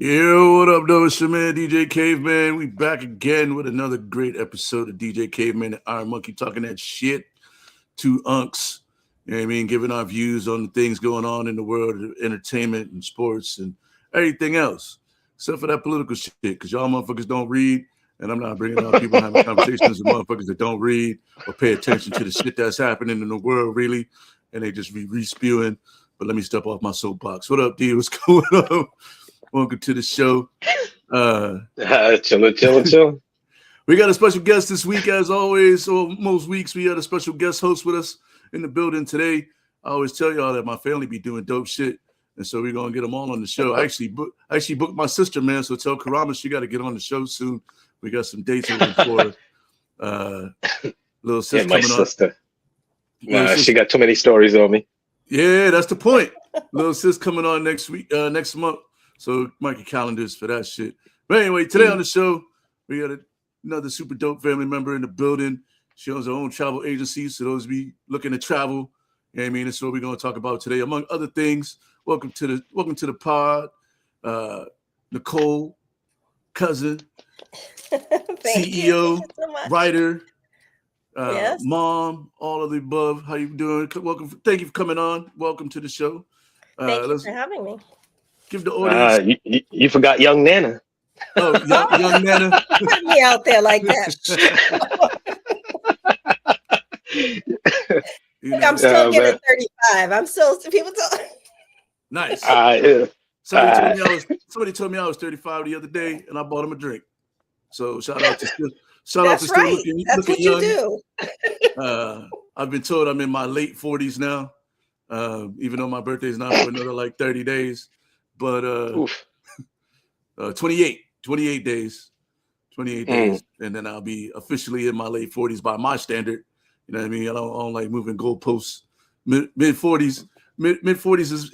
Yo, what up, though? It's your man, DJ Caveman. We back again with another great episode of DJ Caveman and IronMonkey talking that shit to unks. You know what I mean? Giving our views on the things going on in the world of entertainment and sports and everything else. Except for that political shit, because y'all motherfuckers don't read. And I'm not bringing out people having conversations with motherfuckers that don't read or pay attention to the shit that's happening in the world, really. And they just be re-spewing. But let me step off my soapbox. What up, D? What's going on? Welcome to the show. Chillin'. We got a special guest this week, as always. So most weeks we had a special guest host with us in the building today. I always tell y'all that my family be doing dope shit, and so we're gonna get them all on the show. I actually booked my sister, man. So tell Karama she got to get on the show soon. We got some dates over for little sis my coming sister. Nah, she got too many stories on me. Yeah, that's the point. Little sis coming on next week, next month. So mark your calendars for that shit. But anyway, today on the show, we got another super dope family member in the building. She owns her own travel agency. So those be looking to travel, you know what I mean? That's what we're going to talk about today, among other things. Welcome to the pod, Nicole, cousin, CEO, so writer, yes. mom, all of the above. How you doing? Welcome. Thank you for coming on. Welcome to the show. Thank you for having me. Give the audience. You forgot young Nana. Oh, young Nana. Put me out there like that. I'm still getting 35. I'm still people talk. Nice. Yeah. Somebody told me I was 35 the other day, and I bought him a drink. So shout out to still looking what young. You do. I've been told I'm in my late 40s now, even though my birthday is not for another like 30 days. But 28 days, and then I'll be officially in my late 40s by my standard. You know what I mean? I don't like moving goalposts. Mid 40s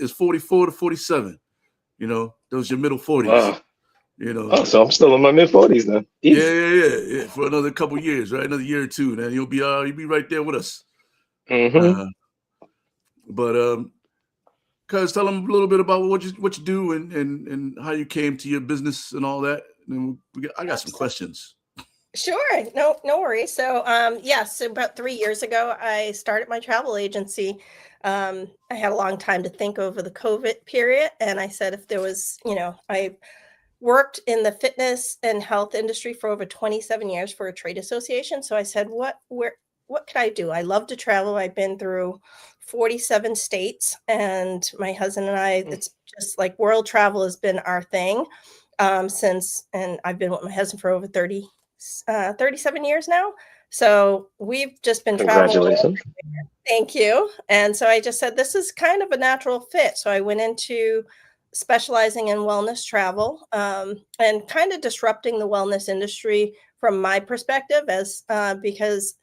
is 44 to 47. You know, those are your middle 40s. Wow. You know. Oh, so I'm still in my mid 40s then. Yeah. For another couple years, right? Another year or two, then you'll be right there with us. Mm-hmm. Cuz tell them a little bit about what you do and how you came to your business and all that. And I got some questions. Sure. No worries. So, so about 3 years ago, I started my travel agency. I had a long time to think over the COVID period. And I said, if there was, I worked in the fitness and health industry for over 27 years for a trade association. So I said, what could I do? I love to travel. I've been through 47 states, and my husband and I, it's just like world travel has been our thing since, and I've been with my husband for over 37 years now. So we've just been traveling. Congratulations. Thank you. And so I just said, this is kind of a natural fit. So I went into specializing in wellness travel and kind of disrupting the wellness industry from my perspective because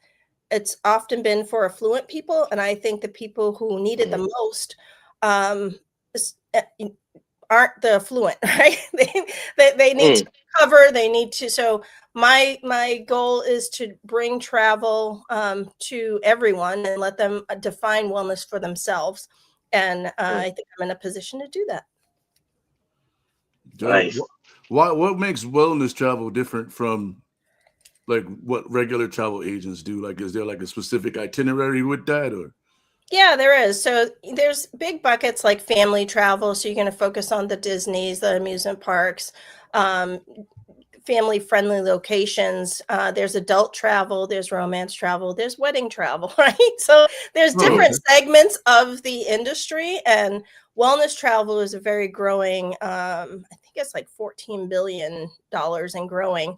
it's often been for affluent people. And I think the people who need it the most aren't the affluent, right? They need to cover, they need to. So my goal is to bring travel to everyone and let them define wellness for themselves. And I think I'm in a position to do that. Nice. What makes wellness travel different from like what regular travel agents do? Like, is there like a specific itinerary with that, or? Yeah, there is. So there's big buckets like family travel. So you're going to focus on the Disneys, the amusement parks, family-friendly locations. There's adult travel. There's romance travel. There's wedding travel, right? So there's different segments of the industry, and wellness travel is a very growing, I think it's like $14 billion and growing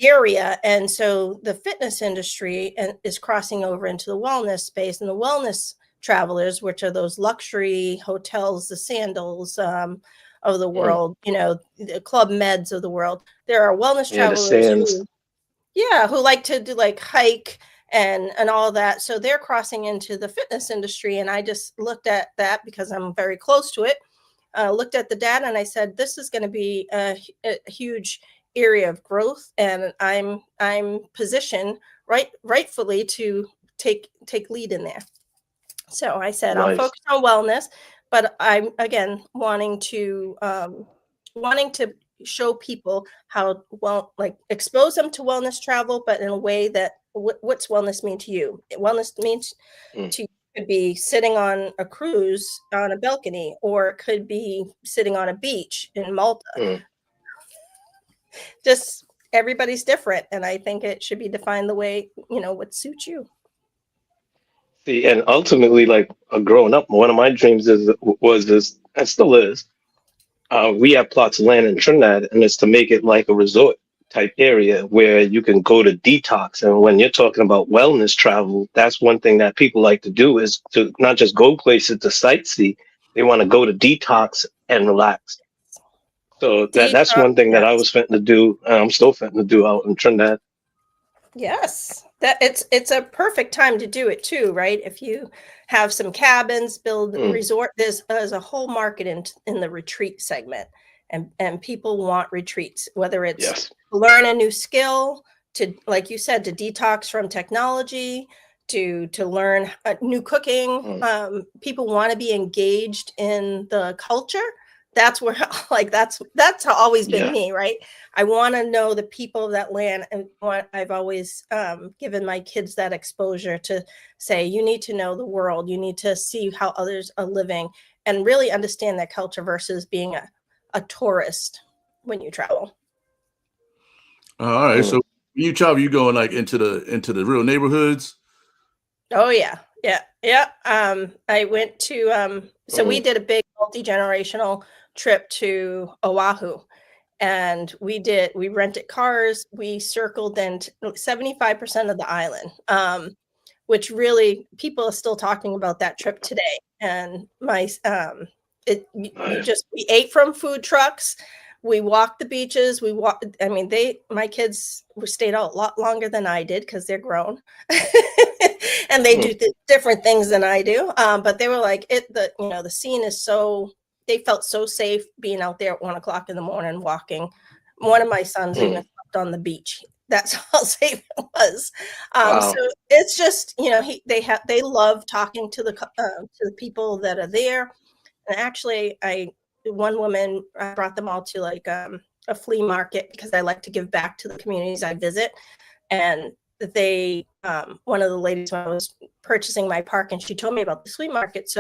area. And so the fitness industry is crossing over into the wellness space, and the wellness travelers, which are those luxury hotels, the Sandals of the world, the Club Meds of the world. There are wellness travelers who like to do like hike and all that. So they're crossing into the fitness industry. And I just looked at that because I'm very close to it. Looked at the data and I said, this is going to be a huge area of growth, and I'm positioned rightfully to take lead in there. So I said, I'll focus on wellness, but I'm again wanting to wanting to show people how like expose them to wellness travel, but in a way that what's wellness mean to you? Wellness means to could be sitting on a cruise on a balcony, or it could be sitting on a beach in Malta. Just everybody's different, and I think it should be defined the way what suits you. See, and ultimately, like growing up, one of my dreams was this, and still is. We have plots of land in Trinidad, and it's to make it like a resort type area where you can go to detox. And when you're talking about wellness travel, that's one thing that people like to do, is to not just go places to sightsee. They want to go to detox and relax. So that's one thing that I was fitting to do, and I'm still fitting to do out in Trinidad. Yes, that it's a perfect time to do it too, right? If you have some cabins, build resort, there's a whole market in the retreat segment, and people want retreats, whether it's to learn a new skill, to, like you said, to detox from technology, to learn new cooking. People want to be engaged in the culture. That's where, like, that's always been me, right? I want to know the people of that land, and I've always given my kids that exposure to say, you need to know the world, you need to see how others are living, and really understand that culture versus being a tourist when you travel. All right, so when you travel, you going like into the real neighborhoods? Oh yeah. I went to so we did a big multi-generational trip to Oahu, and we rented cars. We circled in 75% of the island, which really people are still talking about that trip today. And we ate from food trucks. We walked the beaches. My kids stayed out a lot longer than I did because they're grown, and they do different things than I do. But they were like, the scene is so. They felt so safe being out there at 1:00 in the morning walking. One of my sons even slept on the beach. That's how safe it was. So it's just, they love talking to the people that are there. And actually, one woman brought them all to like a flea market, because I like to give back to the communities I visit. And one of the ladies, when I was purchasing my park, and she told me about the flea market.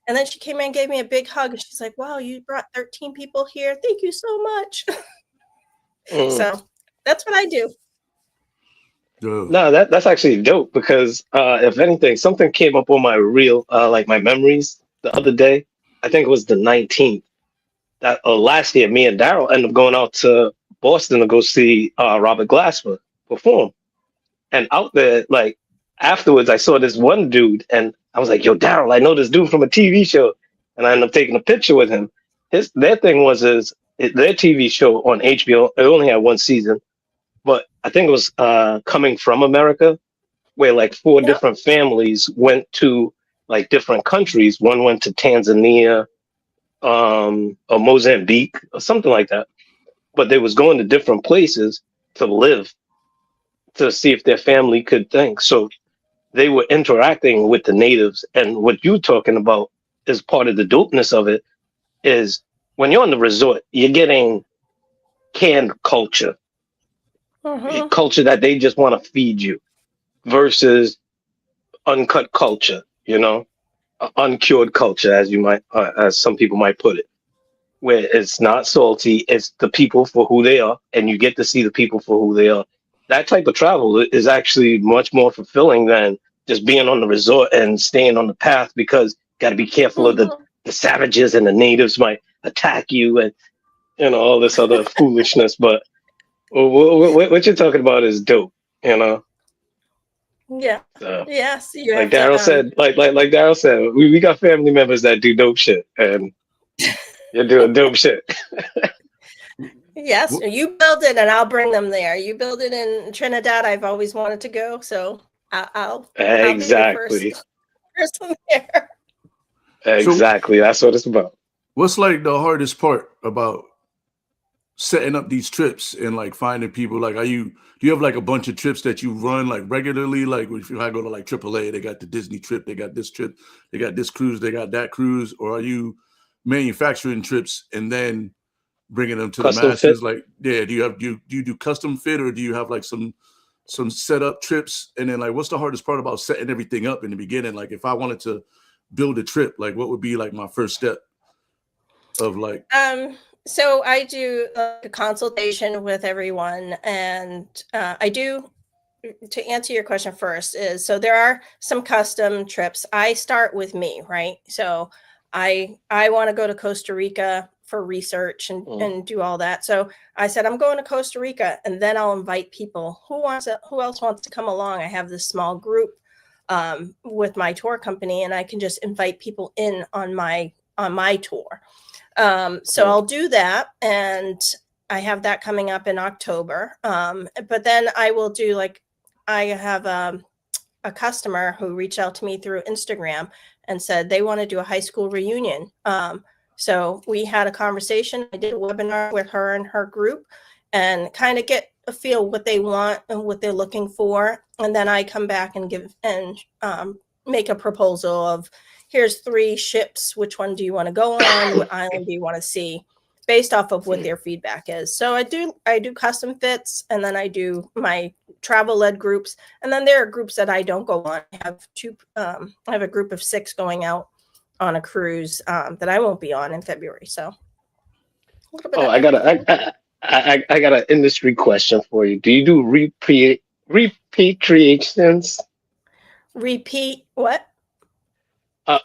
And then she came in and gave me a big hug, and she's like, wow, you brought 13 people here. Thank you so much. So that's what I do. No, that's actually dope, because if anything, something came up on my reel, like my memories the other day. I think it was the 19th. That last year, me and Daryl ended up going out to Boston to go see Robert Glasper perform. And out there, like afterwards, I saw this one dude, and I was like, "Yo, Daryl, I know this dude from a TV show," and I ended up taking a picture with him. Their thing was their TV show on HBO. It only had one season, but I think it was Coming from America, where like four different families went to like different countries. One went to Tanzania, or Mozambique, or something like that. But they was going to different places to live, to see if their family could think. So they were interacting with the natives. And what you're talking about is part of the dopeness of it, is when you're on the resort, you're getting canned culture, culture that they just want to feed you, versus uncut culture, uncured culture, as some people might put it, where it's not salty, it's the people for who they are, and you get to see the people for who they are. That type of travel is actually much more fulfilling than just being on the resort and staying on the path, because you got to be careful of the savages, and the natives might attack you, and all this other foolishness. But what you're talking about is dope, Yeah. So, Yes. like Daryl said, like Daryl said, we got family members that do dope shit, and you're doing dope shit. Yes, you build it and I'll bring them there. You build it in Trinidad. I've always wanted to go, so I'll Exactly. be the first person there. Exactly. That's what it's about. What's like the hardest part about setting up these trips and like finding people? Like, do you have like a bunch of trips that you run like regularly? Like if I go to like AAA, they got the Disney trip, they got this trip, they got this cruise, they got that cruise, or are you manufacturing trips and then bringing them to Custom the masses? fit? Like, yeah, do you do custom fit, or do you have like some setup trips? And then like, what's the hardest part about setting everything up in the beginning? Like, if I wanted to build a trip, like what would be like my first step of like? So I do a consultation with everyone, and I do. To answer your question first is, so there are some custom trips. I start with me, right? So I want to go to Costa Rica for research and do all that. So I said, I'm going to Costa Rica, and then I'll invite people who else wants to come along. I have this small group with my tour company, and I can just invite people in on my tour. So I'll do that, and I have that coming up in October. But then I will do like, I have a customer who reached out to me through Instagram and said they want to do a high school reunion. So we had a conversation. I did a webinar with her and her group and kind of get a feel what they want and what they're looking for. And then I come back and make a proposal of, here's 3 ships. Which one do you want to go on? What island do you want to see? Based off of what their feedback is. So I do custom fits, and then I do my travel led groups. And then there are groups that I don't go on. I have a group of 6 going out on a cruise that I won't be on in February. So a little bit I got an industry question for you. Do you do repatriations? Repeat what? I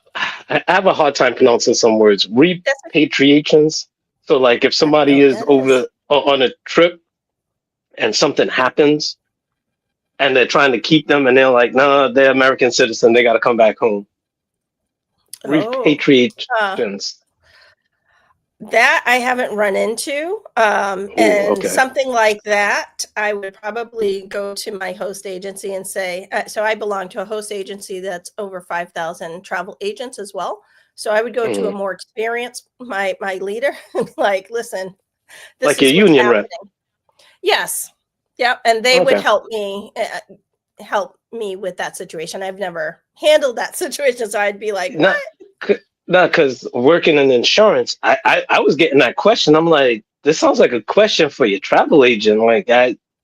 have a hard time pronouncing some words. Repatriations. So like if somebody is over on a trip and something happens and they're trying to keep them and they're like, no, they're American citizen, they got to come back home. Repatriations. That I haven't run into. Something like that, I would probably go to my host agency and say, so I belong to a host agency that's over 5,000 travel agents as well. So I would go to a more experienced, my leader, like, listen, this like is your union happening. rep. Yes. Yep. And they would help me with that situation. I've never handled that situation. So I'd be like, what? No, because working in insurance, I was getting that question. I'm like, this sounds like a question for your travel agent. Like,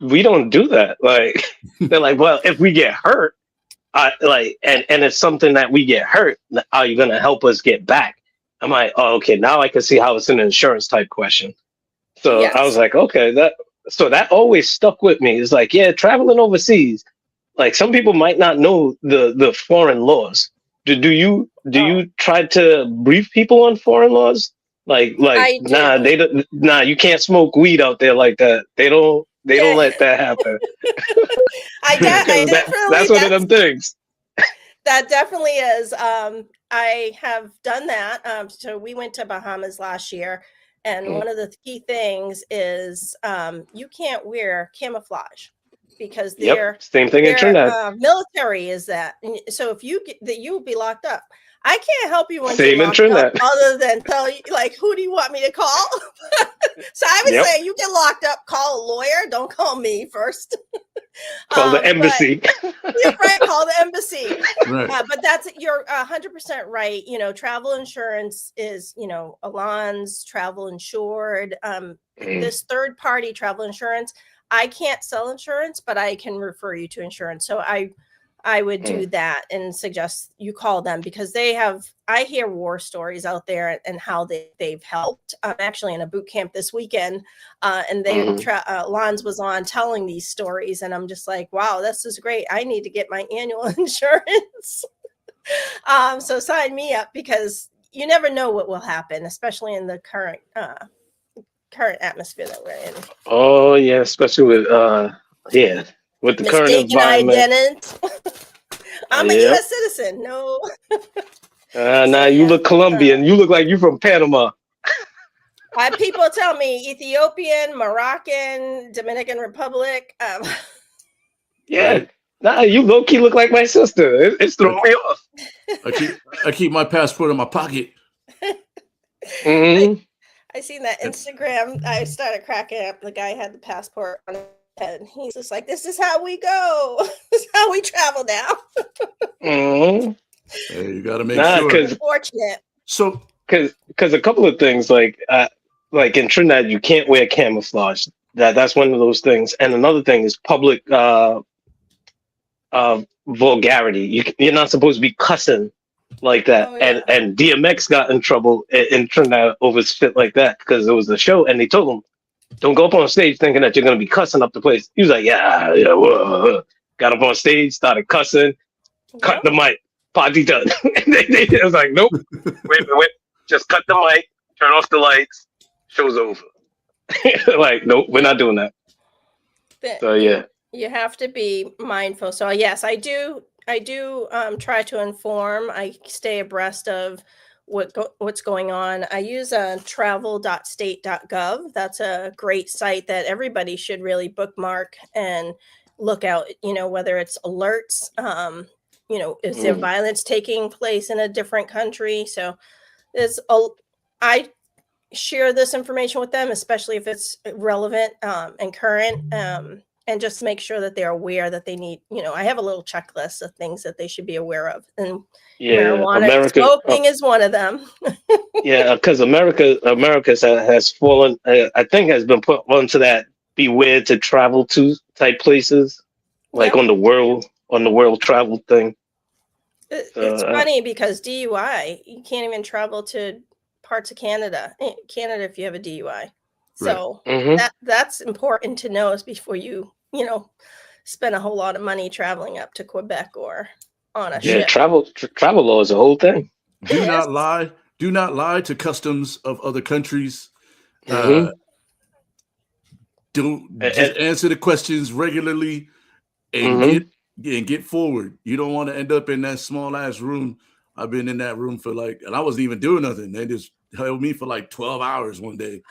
we don't do that. Like, they're like, well, if we get hurt, and it's something that we get hurt, are you going to help us get back? I'm like, oh, okay, now I can see how it's an insurance type question. So I was like, okay, that always stuck with me. It's like, yeah, traveling overseas, like some people might not know the foreign laws. Do you try to brief people on foreign laws? Like nah, you can't smoke weed out there like that. They don't let that happen. That's one of them things. That definitely is. I have done that. So we went to Bahamas last year, and one of the key things is you can't wear camouflage because same thing in Trinidad. Military is that. So if you will be locked up. I can't help you when you're locked up, other than tell you, like, who do you want me to call? So I would say, you get locked up, call a lawyer. Don't call me first. Call the embassy. You're right. Call the embassy. Right. But you're 100% right. Travel insurance is, Alon's Travel Insured. This third party travel insurance, I can't sell insurance, but I can refer you to insurance. So I would do that and suggest you call them because I hear war stories out there and how they've helped. I'm actually in a boot camp this weekend and Lons was on telling these stories and I'm just like, wow, this is great. I need to get my annual insurance. So sign me up because you never know what will happen, especially in the current atmosphere that we're in. Oh yeah, especially with with the current environment. Identity. I'm a U.S. citizen. No. You look Colombian. You look like you're from Panama. People tell me Ethiopian, Moroccan, Dominican Republic. You low-key look like my sister. It's throwing me off. I keep my passport in my pocket. I seen that Instagram. I started cracking up. The guy had the passport on his head. He's just like, this is how we go. This is how we travel now. Hey, you got to make sure. Unfortunate. So, because a couple of things, like like in Trinidad, you can't wear camouflage. That's one of those things. And another thing is public vulgarity. You're not supposed to be cussing like that. Oh, yeah. And DMX got in trouble in Trinidad over shit like that because it was a show, and they told him, "Don't go up on stage thinking that you're gonna be cussing up the place." He was like, "Yeah, yeah." Whoa. Got up on stage, started cussing, cut the mic, party done. It was like, "Nope, wait, just cut the mic, turn off the lights, show's over." Like, nope, we're not doing that. So yeah. You have to be mindful. So yes, I do try to inform. I stay abreast of what's going on. I use travel.state.gov. That's a great site that everybody should really bookmark and look out, whether it's alerts, is there violence taking place in a different country? So I share this information with them, especially if it's relevant and current. And just make sure that they're aware that they need, I have a little checklist of things that they should be aware of. And marijuana smoking is one of them. Yeah, because America has fallen, I think has been put onto that beware to travel to type places, like on the world travel thing. It's funny because DUI, you can't even travel to parts of Canada if you have a DUI. So that's important to know before you spend a whole lot of money traveling up to Quebec or on a ship. Travel law is a whole thing. Do not lie to customs of other countries. Don't just answer the questions regularly and get forward. You don't want to end up in that small ass room. I've been in that room for and I wasn't even doing nothing. They just held me for 12 hours one day.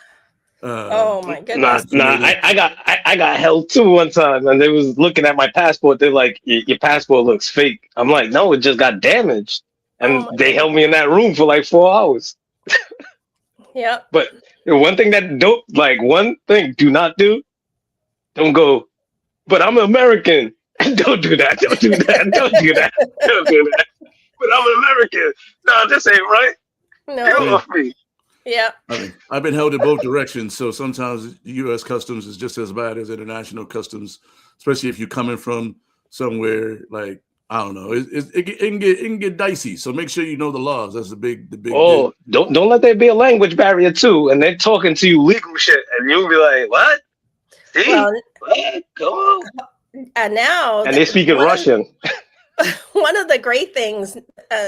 Oh my goodness! I got held too one time, and they was looking at my passport. They're like, "Your passport looks fake." I'm like, "No, it just got damaged," and they held me in that room for 4 hours. Yeah. But one thing do not do, don't go. But I'm American. Don't do that. Don't do that. Don't do that. Don't do that. But I'm American. No, this ain't right. No. Get off me. Yeah. I've been held in both directions. So sometimes the U.S. customs is just as bad as international customs, especially if you're coming from somewhere I don't know. It can get dicey. So make sure you know the laws. That's the big. Oh, don't let there be a language barrier too. And they're talking to you legal shit, and you'll be like, "What? See? Well, what? Go on." And now, and they're speaking Russian. One of the great things,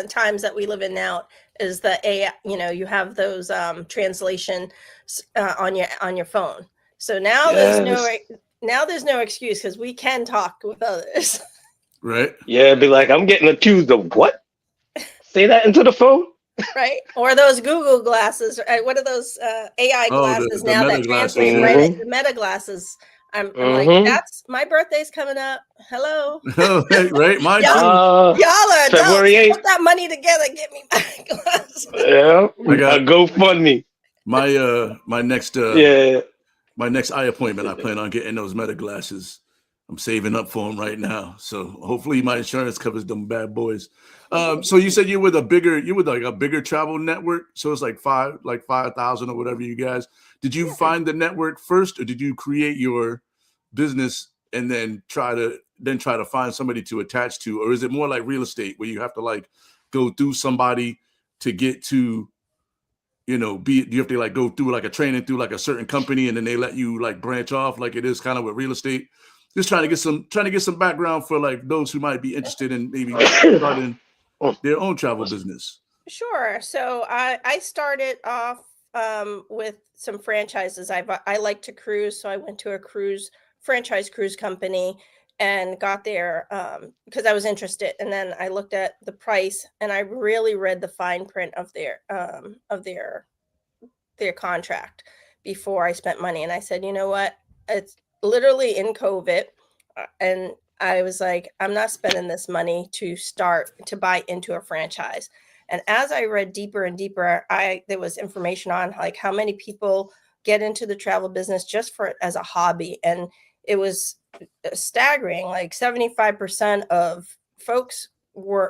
times that we live in now, is the AI. You have those translation on your phone. So now there's no excuse because we can talk with others. Right. Yeah, be like, I'm getting accused of what? Say that into the phone. Right. Or those Google glasses. What are those AI glasses the now meta that glasses, translate right? The meta glasses. I'm like, that's my birthday's coming up. Hello. Right. Mine too. Y'all are February 8th. Put that money together. Get me my glasses. Yeah. I got GoFundMe. My next eye appointment, I plan on getting those meta glasses. I'm saving up for them right now. So hopefully my insurance covers them bad boys. So you said you're with a bigger travel network. So it's like 5,000 or whatever you guys. Did you find the network first, or did you create your business and then try to find somebody to attach to? Or is it more like real estate where you have to go through somebody to get to, you have to go through a training through a certain company, and then they let you branch off like it is kind of with real estate? Just trying to get some background for those who might be interested in maybe starting their own travel business. Sure. So I started off with some franchises. I like to cruise, so I went to a franchise cruise company and got there because I was interested. And then I looked at the price, and I really read the fine print of their contract before I spent money. And I said, you know what? It's literally in COVID, and I was like, I'm not spending this money to buy into a franchise. And as I read deeper and deeper, there was information on how many people get into the travel business just as a hobby. And it was staggering. 75% of folks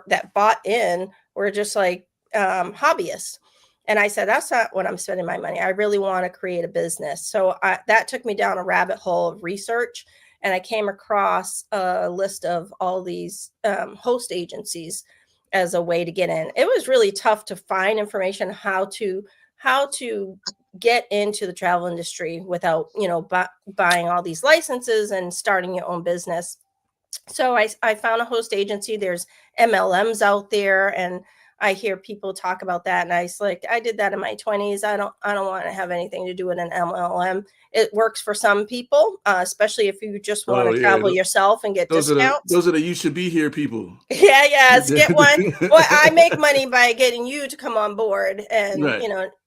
that bought in were just hobbyists. And I said, that's not what I'm spending my money. I really want to create a business. So that took me down a rabbit hole of research. And I came across a list of all these host agencies as a way to get in. It was really tough to find information how to get into the travel industry without, buying all these licenses and starting your own business. So I found a host agency. There's MLMs out there, and I hear people talk about that. And I did that in my 20s. I don't want to have anything to do with an MLM. It works for some people, especially if you just want to travel yourself and get discounts. Those are the you should be here people. Yes, get one. Well, I make money by getting you to come on board, and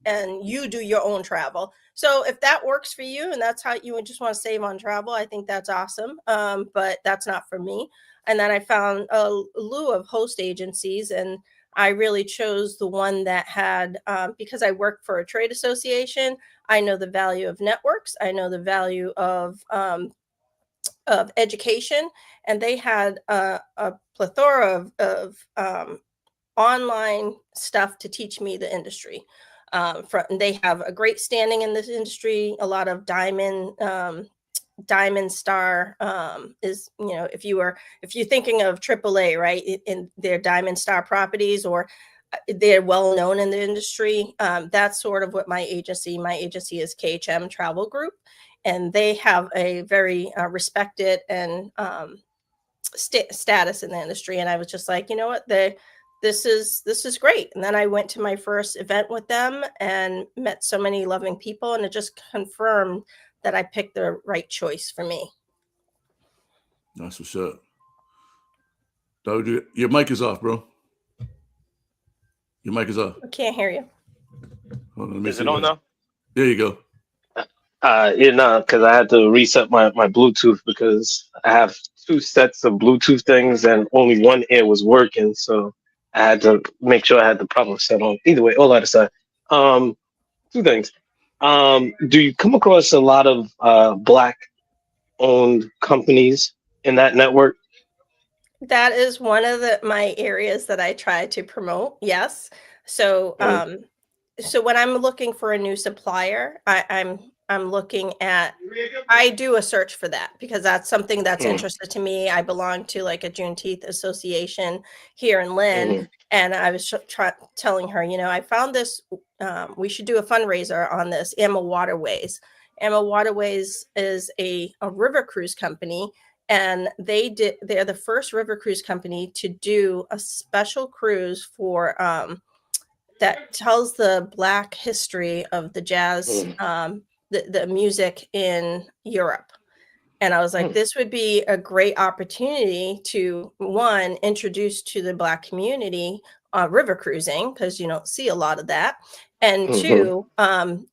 and you do your own travel. So if that works for you and that's how you just want to save on travel, I think that's awesome. But that's not for me. And then I found a slew of host agencies, and I really chose the one that had, because I work for a trade association, I know the value of networks. I know the value of education, and they had a plethora of online stuff to teach me the industry. They have a great standing in this industry. A lot of Diamond Star is, if you're thinking of AAA, right, in their Diamond Star properties, or they're well known in the industry. That's sort of what my agency is, KHM Travel Group, and they have a very respected and status in the industry. And I was just like, you know what, this is great. And then I went to my first event with them and met so many loving people, and it just confirmed that I picked the right choice for me. That's what's up. Your mic is off, bro. Your mic is off. I can't hear you. Hold on, is it on now? There you go. Because I had to reset my Bluetooth, because I have 2 sets of Bluetooth things and only one ear was working. So I had to make sure I had the proper set on. Either way, all that aside. 2 things. Do you come across a lot of Black-owned companies in that network? That is one of my areas that I try to promote. Yes. So, so when I'm looking for a new supplier, I'm looking at, I do a search for that, because that's something that's interested to me. I belong to like a Juneteenth association here in Lynn. And I was telling her, I found this, we should do a fundraiser on this. Ama Waterways. Ama Waterways is a river cruise company. And they're the first river cruise company to do a special cruise for that tells the Black history of the jazz, the music in Europe. And I was like, this would be a great opportunity to, one, introduce to the Black community river cruising, because you don't see a lot of that. And 2,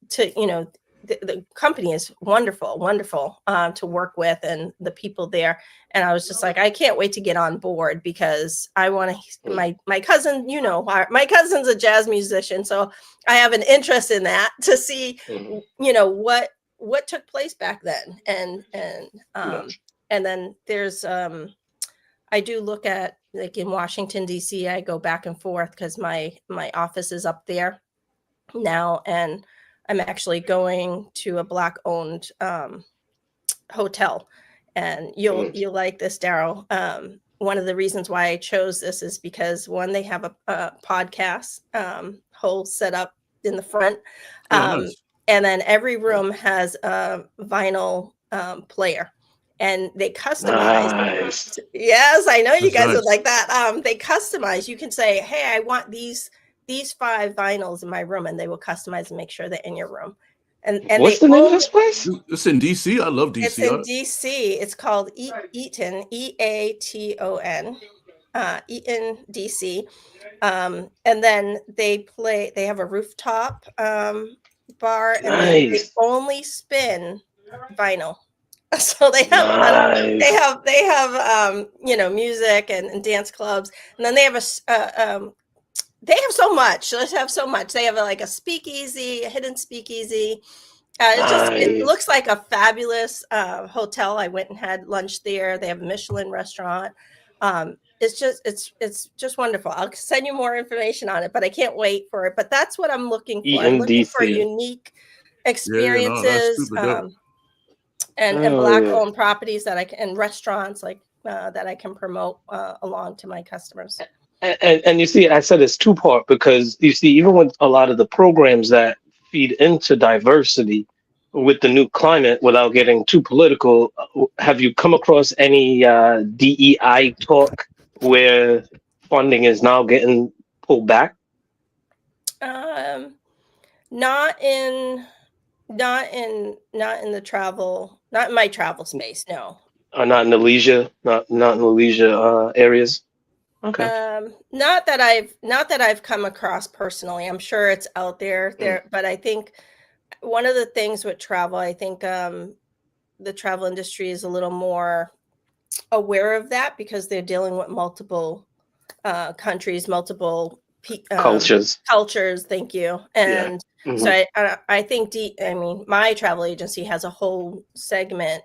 to, the company is wonderful to work with, and the people there. And I was just like, I can't wait to get on board, because I want to, my cousin, my cousin's a jazz musician. So I have an interest in that, to see, what took place back then. And then there's, I do look at, like in Washington, DC, I go back and forth because my office is up there now. And I'm actually going to a Black-owned hotel, and you'll like this, Daryl. One of the reasons why I chose this is because, one, they have a podcast whole set up in the front, Nice. and then every room has a vinyl player, and they customize. Nice. Yes, I know you guys nice. would like that. They customize. You can say, hey, I want these 5 vinyls in my room, and they will customize and make sure they're in your room. And what's the name of this place? It's in DC. I love DC. It's in DC. It's called Eaton, EATON, Eaton, DC. And then they have a rooftop bar, and they only spin vinyl. So they have music and dance clubs, and then they have they have so much. Let's have so much. They have like a speakeasy, a hidden speakeasy. It looks like a fabulous hotel. I went and had lunch there. They have a Michelin restaurant. it's just wonderful. I'll send you more information on it, but I can't wait for it. But that's what I'm looking for. I'm looking for unique experiences, that's super dope. and Black-owned properties that I can, and restaurants like that I can promote along to my customers. And you see, I said it's two-part because you see, even with a lot of the programs that feed into diversity with the new climate, without getting too political, have you come across any DEI talk where funding is now getting pulled back? Not in the travel, not in my travel space. No. Not in the leisure, not in the leisure areas. Okay. Not that I've come across personally. I'm sure it's out there, but I think one of the things with travel, I think the travel industry is a little more aware of that because they're dealing with multiple countries, multiple cultures. Thank you. And so I think my travel agency has a whole segment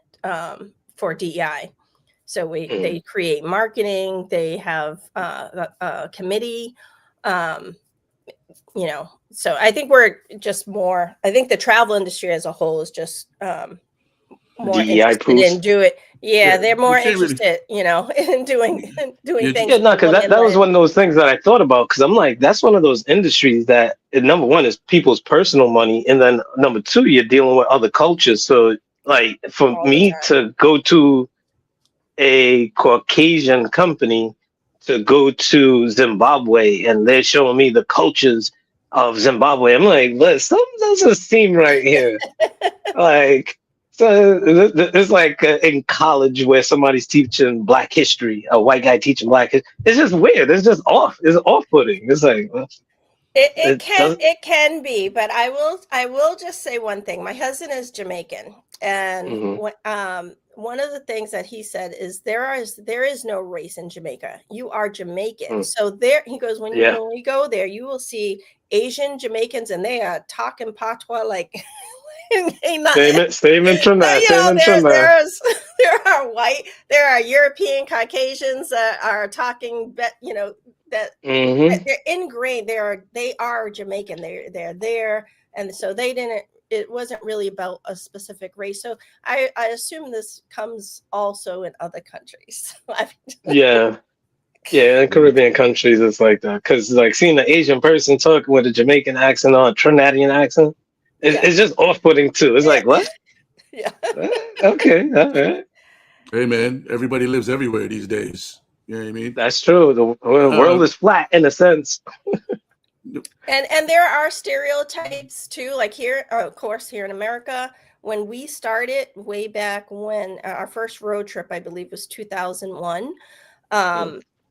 for DEI. So they create marketing. They have a committee. So I think we're just more. I think the travel industry as a whole is just more DEI interested in doing. Yeah, they're more interested, in doing things. Yeah, no, because that was one of those things that I thought about. Because I'm like, that's one of those industries that number one is people's personal money, and then number two, you're dealing with other cultures. So, like, for me to go to a Caucasian company to go to Zimbabwe, and they're showing me the cultures of Zimbabwe, I'm like, something doesn't seem right here. Like. So it's like in college where somebody's teaching Black history, a white guy teaching Black history. It's just weird. It's just off. It's off-putting. It's like it can be, but I will just say one thing. My husband is Jamaican, and one of the things that he said is there is no race in Jamaica. You are Jamaican. So there he goes. When you go there, you will see Asian Jamaicans, and they are talking patois like. Statement from that. There are European Caucasians that are talking, that they're ingrained. They are Jamaican. They're there, and so it wasn't really about a specific race. So I assume this comes also in other countries. Yeah, in Caribbean countries it's like that, because like seeing an Asian person talking with a Jamaican accent or a Trinidadian accent. It's just off-putting too. It's like, what? Yeah. Okay. All right. Hey man, everybody lives everywhere these days. You know what I mean? That's true. The world is flat in a sense. And there are stereotypes too. Like here, of course, here in America, when we started way back when our first road trip, I believe, was 2001,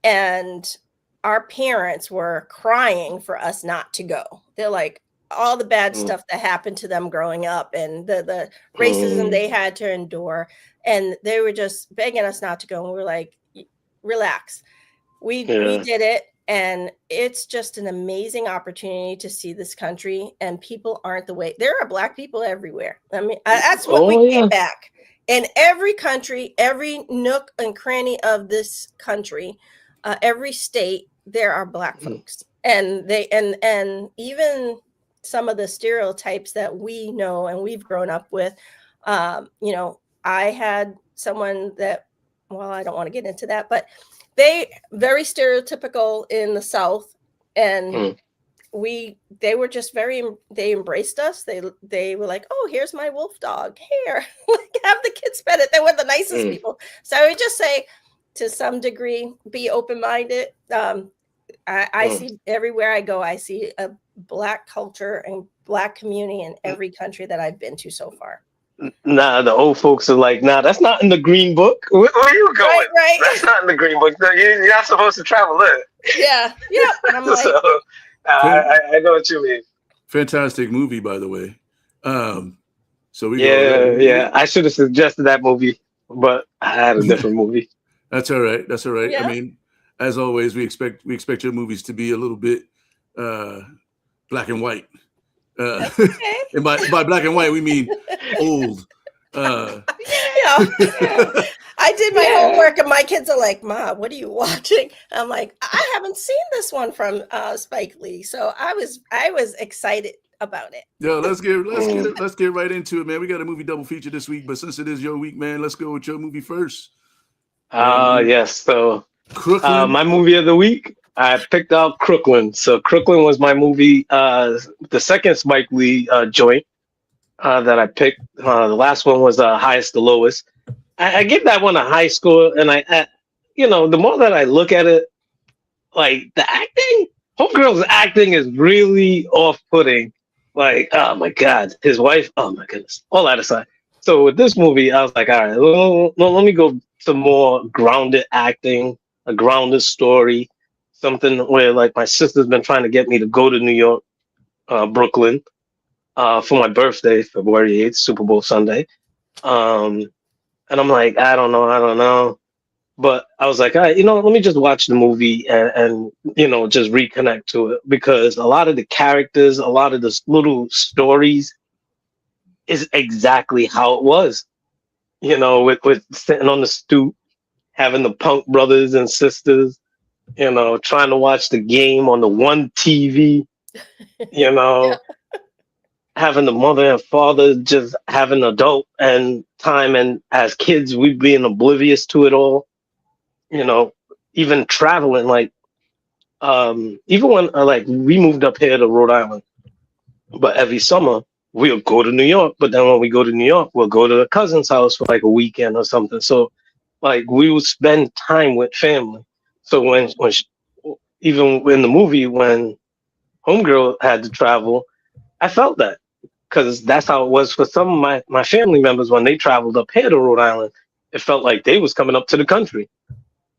and our parents were crying for us not to go. They're like. All the bad stuff that happened to them growing up and the racism they had to endure. And they were just begging us not to go. And we were like, relax. We did it. And it's just an amazing opportunity to see this country. And people aren't the way. There are Black people everywhere. I mean, that's what we came back. In every country, every nook and cranny of this country, every state, there are Black folks. And and even some of the stereotypes that we know and we've grown up with, I had someone that, well, I don't want to get into that, but they very stereotypical in the South, and they were just they embraced us. They were like, oh, here's my wolf dog. Here, have the kids pet it. They were the nicest people. So I would just say, to some degree, be open-minded. I see everywhere I go, I see a Black culture and Black community in every country that I've been to so far. Nah, the old folks are like, nah, that's not in the green book. Where are you going? Right. That's not in the green book. You're not supposed to travel there. Yeah. And I'm like, so, I know what you mean. Fantastic movie, by the way. So we I should have suggested that movie, but I had a different movie. That's all right. Yeah. I mean, as always, we expect your movies to be a little bit black and white. Okay. And by black and white, we mean old. I I did my homework, and my kids are like, "Ma, what are you watching?" I'm like, "I haven't seen this one from Spike Lee," so I was excited about it. Yo, let's get right into it, man. We got a movie double feature this week, but since it is your week, man, let's go with your movie first. Yes. So, Crooklyn. my movie of the week, I picked out Crooklyn. So, Crooklyn was my movie, the second Spike Lee joint that I picked. The last one was Highest to Lowest. I give that one a high score, and the more that I look at it, like the acting, Homegirl's acting is really off-putting. Like, oh my god, his wife, oh my goodness. All that aside, so with this movie, I was like, all right, let me go to more grounded acting, a grounded story, something where like my sister's been trying to get me to go to New York, Brooklyn, for my birthday, February 8th, Super Bowl Sunday. And I'm like, I don't know. But I was like, all right, let me just watch the movie and just reconnect to it, because a lot of the characters, a lot of the little stories is exactly how it was. With sitting on the stoop, having the punk brothers and sisters, trying to watch the game on the one TV, Yeah. having the mother and father just having adult and time, and as kids we being oblivious to it all, even traveling, like even when like we moved up here to Rhode Island, but every summer we'll go to New York, but then when we go to New York we'll go to a cousin's house for like a weekend or something. So like we would spend time with family. So when even in the movie when Homegirl had to travel, I felt that, because that's how it was for some of my family members when they traveled up here to Rhode Island. It felt like they was coming up to the country.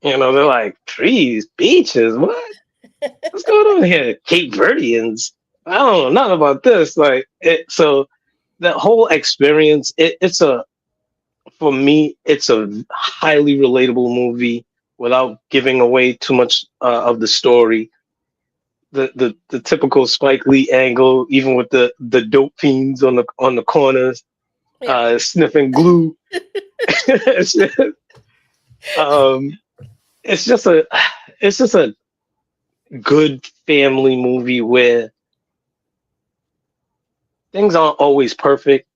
They're like, trees, beaches, what? What's going on here? Cape Verdeans. I don't know nothing about this. Like it. So that whole experience, for me, it's a highly relatable movie without giving away too much of the story. The typical Spike Lee angle, even with the dope fiends on the corners, sniffing glue. um, it's just a good family movie where things aren't always perfect,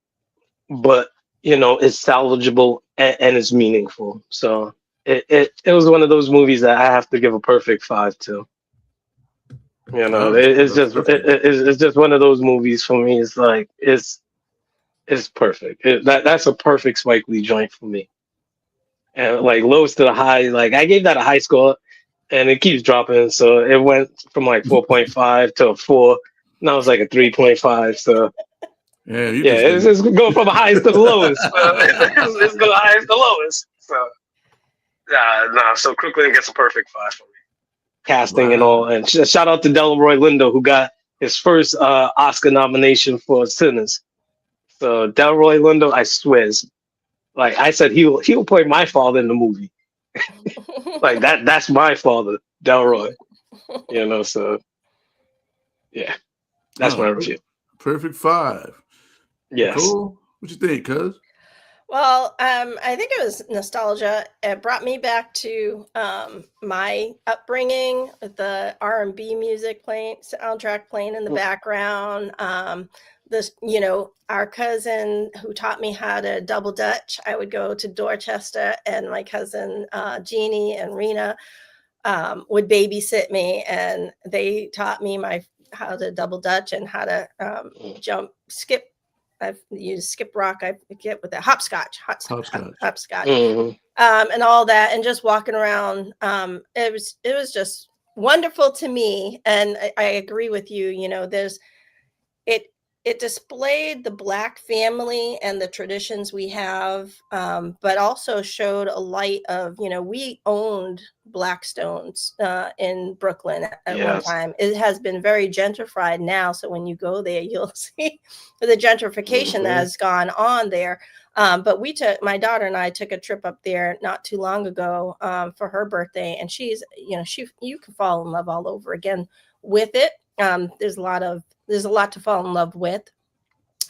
but it's salvageable and it's meaningful. So it was one of those movies that I have to give a perfect 5 to. It's just one of those movies for me. It's like it's perfect. That's a perfect Spike Lee joint for me. And like lowest to the high, like I gave that a high score, and it keeps dropping. So it went from like 4.5 to a 4. Now it's like a 3.5. So it's going from the highest to the lowest. It's going highest to lowest. So so Crooklyn gets a perfect 5 for me. Casting and all, and shout out to Delroy Lindo, who got his first Oscar nomination for Sinners. So Delroy Lindo, I swear, like I said, he'll play my father in the movie. Like that's my father, Delroy. So yeah, that's my review. Perfect 5. Yes. Cool. What you think, cuz? Well, I think it was nostalgia. It brought me back to my upbringing with the R&B music soundtrack playing in the background. Our cousin who taught me how to double Dutch. I would go to Dorchester, and my cousin Jeannie and Rena would babysit me, and they taught me how to double Dutch and how to skip. I've used skip rock. I get with that hopscotch. Mm-hmm. And all that, and just walking around. It was just wonderful to me, and I agree with you. It displayed the Black family and the traditions we have, but also showed a light of, we owned Blackstones in Brooklyn at one time. It has been very gentrified now. So when you go there, you'll see the gentrification that has gone on there. But my daughter and I took a trip up there not too long ago for her birthday. And she's, you can fall in love all over again with it. There's a lot to fall in love with.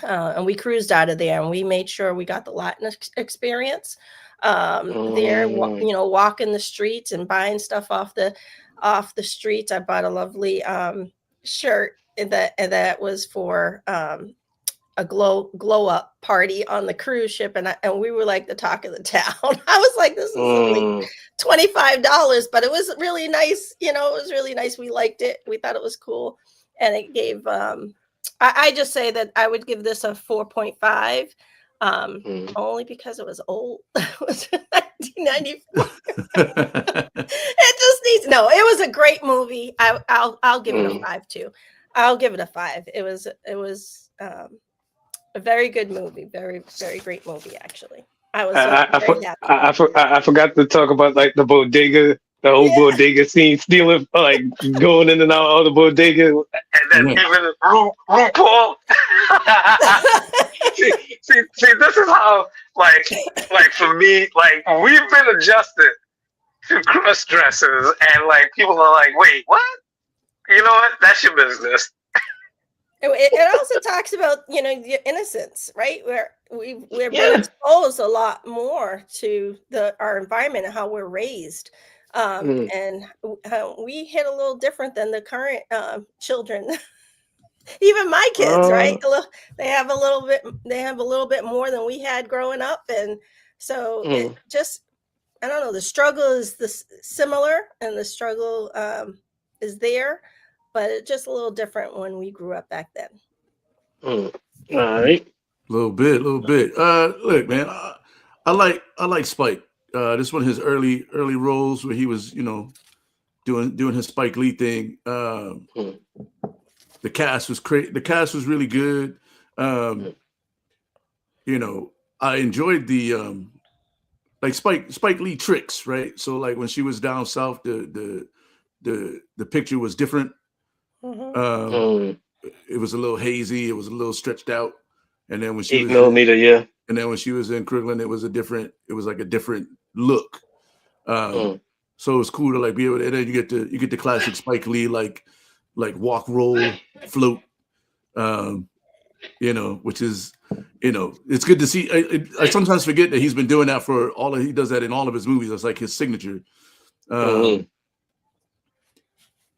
And we cruised out of there, and we made sure we got the Latin experience. There, walking the streets and buying stuff off the streets. I bought a lovely shirt that was for a glow up party on the cruise ship, and we were like the talk of the town. I was like, this is only $25, but it was really nice. It was really nice. We liked it. We thought it was cool, and it gave. I just say that I would give this a 4.5. Only because it was old. It was 1994. It just needs it was a great movie. I'll give it a 5 too. I'll give it a 5. It was a very good movie. Very, very great movie, actually. I was very happy. I forgot to talk about like the bodega, the whole bodega scene, stealing, like going in and out of the bodega, and then even RuPaul. see, this is how, like for me, like we've been adjusted to cross dressers, and like people are like, wait, what? You know what? That's your business. It also talks about the innocence, right? We're being exposed a lot more to our environment and how we're raised, and we hit a little different than the current children. Even my kids, right? They have a little bit more than we had growing up, and so it just, I don't know. The struggle is similar, and the struggle is there. But it's just a little different when we grew up back then. All right. A little bit. Look, man, I like Spike. This one of his early roles where he was, doing his Spike Lee thing. The cast was the cast was really good. I enjoyed the like Spike Lee tricks, right? So like when she was down south, the picture was different. It was a little hazy. It was a little stretched out, and then when she 8mm, and then when she was in Crooklyn, it was like a different look. So it was cool to like be able to, and then you get the classic Spike Lee like walk, roll, float, which is it's good to see. I sometimes forget that he's been doing that he does that in all of his movies. That's like his signature. My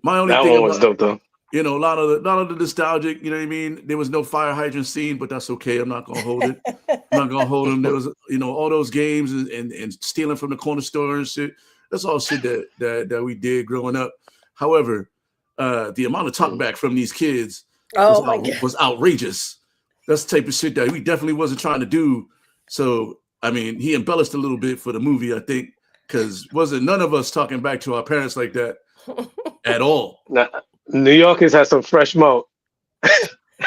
only that thing one was dope though. A lot of the nostalgic, you know what I mean? There was no fire hydrant scene, but that's okay. I'm not going to hold it. I'm not going to hold him. There was, all those games and stealing from the corner store and shit. That's all shit that we did growing up. However, the amount of talkback from these kids was outrageous. That's the type of shit that we definitely wasn't trying to do. So, I mean, he embellished a little bit for the movie, I think, because wasn't none of us talking back to our parents like that at all. Nah. New Yorkers have some fresh mouth.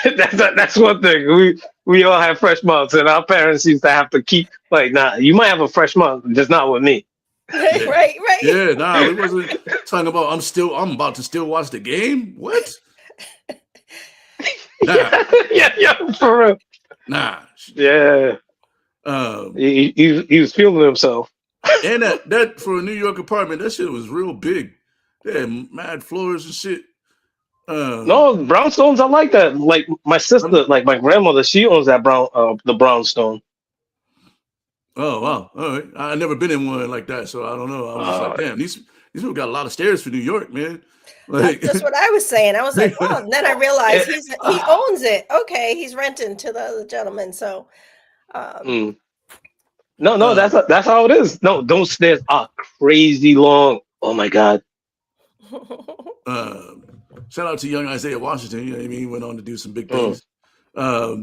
That's one thing. We all have fresh mouths, and our parents used to have to keep like, nah, you might have a fresh mouth, just not with me. Right. Yeah, nah, we wasn't talking about I'm about to still watch the game. What? Nah. yeah, for real. Nah. Yeah. He was feeling himself. And that for a New York apartment, that shit was real big. Yeah, mad floors and shit. No, brownstones, I like that. Like my sister, like my grandmother, she owns that the brownstone. Oh wow! All right, I never been in one like that, so I don't know. I was just like, damn, these people got a lot of stairs for New York, man. Like, that's what I was saying. I was like, wow. And then I realized he owns it. Okay, he's renting to the other gentleman. So, no, that's how it is. No, those stairs are crazy long. Oh my god. Shout out to young Isaiah Washington. You know what I mean? Went on to do some big things. I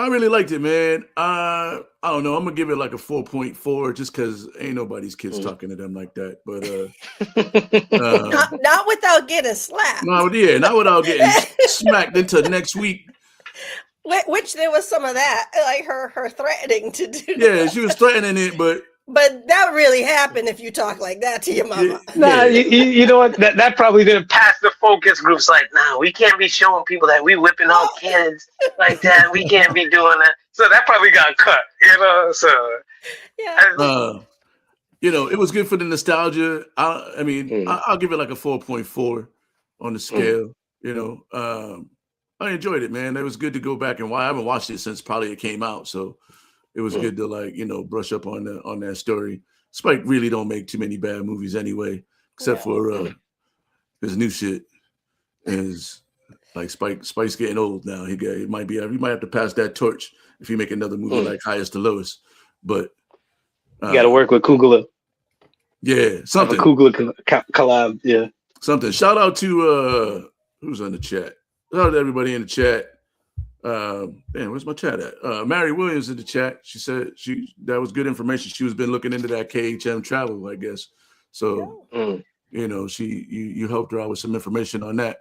really liked it, man. I don't know. I'm gonna give it like a 4.4 just because ain't nobody's kids talking to them like that. But not without getting slapped. Not without getting smacked into next week. Which there was some of that, like her threatening to do. Yeah, she was threatening it, but that really happened if you talk like that to your mama. Nah, you know what? That probably didn't pass the focus groups. Like, nah, we can't be showing people that we whipping our kids like that. We can't be doing that. So that probably got cut, So yeah, it was good for the nostalgia. I'll give it like a 4.4 on the scale. I enjoyed it, man. It was good to go back and watch. I haven't watched it since probably it came out, so it was good to like, brush up on that story. Spike really don't make too many bad movies anyway, except for his new shit is like Spike's getting old now. He might have to pass that torch if he make another movie like Highest to Lowest. But you got to work with Kugler. Yeah, something. Have a Kugler collab. Yeah, something. Shout out to who's on the chat. Shout out to everybody in the chat. Where's my chat at? Mary Williams in the chat. She said that was good information. She was been looking into that KHM travel, I guess. So you helped her out with some information on that.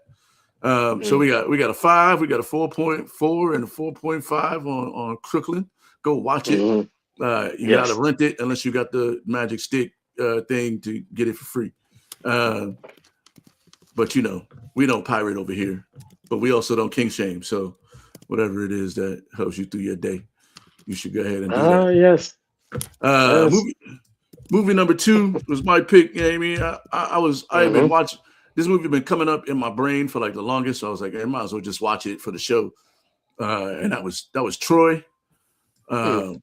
So we got a 5, we got a 4.4 and a 4.5 on Crooklyn. Go watch it. You gotta rent it unless you got the magic stick thing to get it for free. But we don't pirate over here, but we also don't king shame. So whatever it is that helps you through your day, you should go ahead and do that. Yes. Movie number 2 was my pick. You know what I mean? I have been watching this movie, been coming up in my brain for like the longest. So I was like, I might as well just watch it for the show. And that was Troy. Early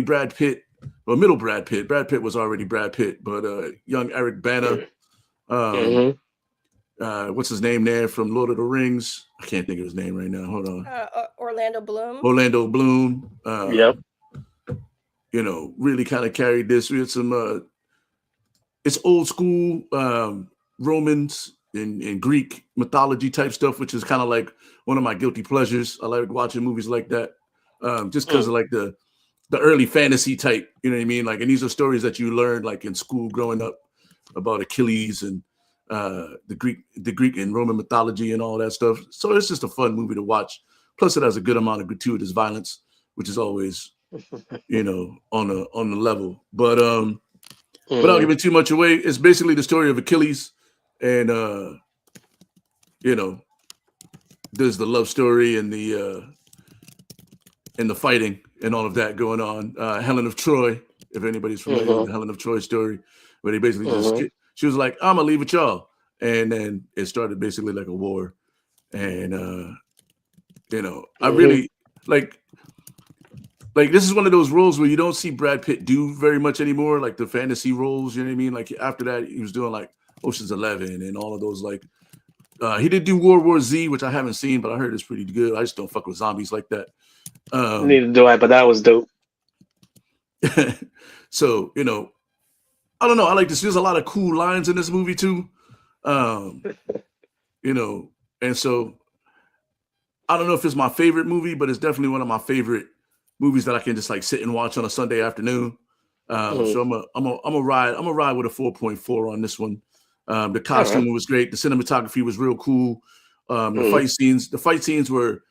Brad Pitt, well, middle Brad Pitt. Brad Pitt was already Brad Pitt, but young Eric Bana. What's his name there from Lord of the Rings? I can't think of his name right now. Hold on. Orlando Bloom. Orlando Bloom. Yep. Really kind of carried this. We had some it's old school Romans and Greek mythology type stuff, which is kind of like one of my guilty pleasures. I like watching movies like that. Just because of like the early fantasy type, you know what I mean? Like, and these are stories that you learned like in school growing up about Achilles and the Greek and Roman mythology and all that stuff. So it's just a fun movie to watch. Plus, it has a good amount of gratuitous violence, which is always, on the level. But without giving too much away, it's basically the story of Achilles, and there's the love story and the fighting and all of that going on. Helen of Troy, if anybody's familiar with the Helen of Troy story, where they basically she was like, I'm gonna leave with y'all. And then it started basically like a war. And I really like this is one of those roles where you don't see Brad Pitt do very much anymore, like the fantasy roles, you know what I mean? Like after that, he was doing like Ocean's 11 and all of those like he did do World War Z, which I haven't seen, but I heard it's pretty good. I just don't fuck with zombies like that. Neither do I, but that was dope. So, I don't know. I like this. There's a lot of cool lines in this movie too. And so I don't know if it's my favorite movie, but it's definitely one of my favorite movies that I can just like sit and watch on a Sunday afternoon. So I'm a ride with a 4.4 on this one. The costume was great. The cinematography was real cool. The fight scenes were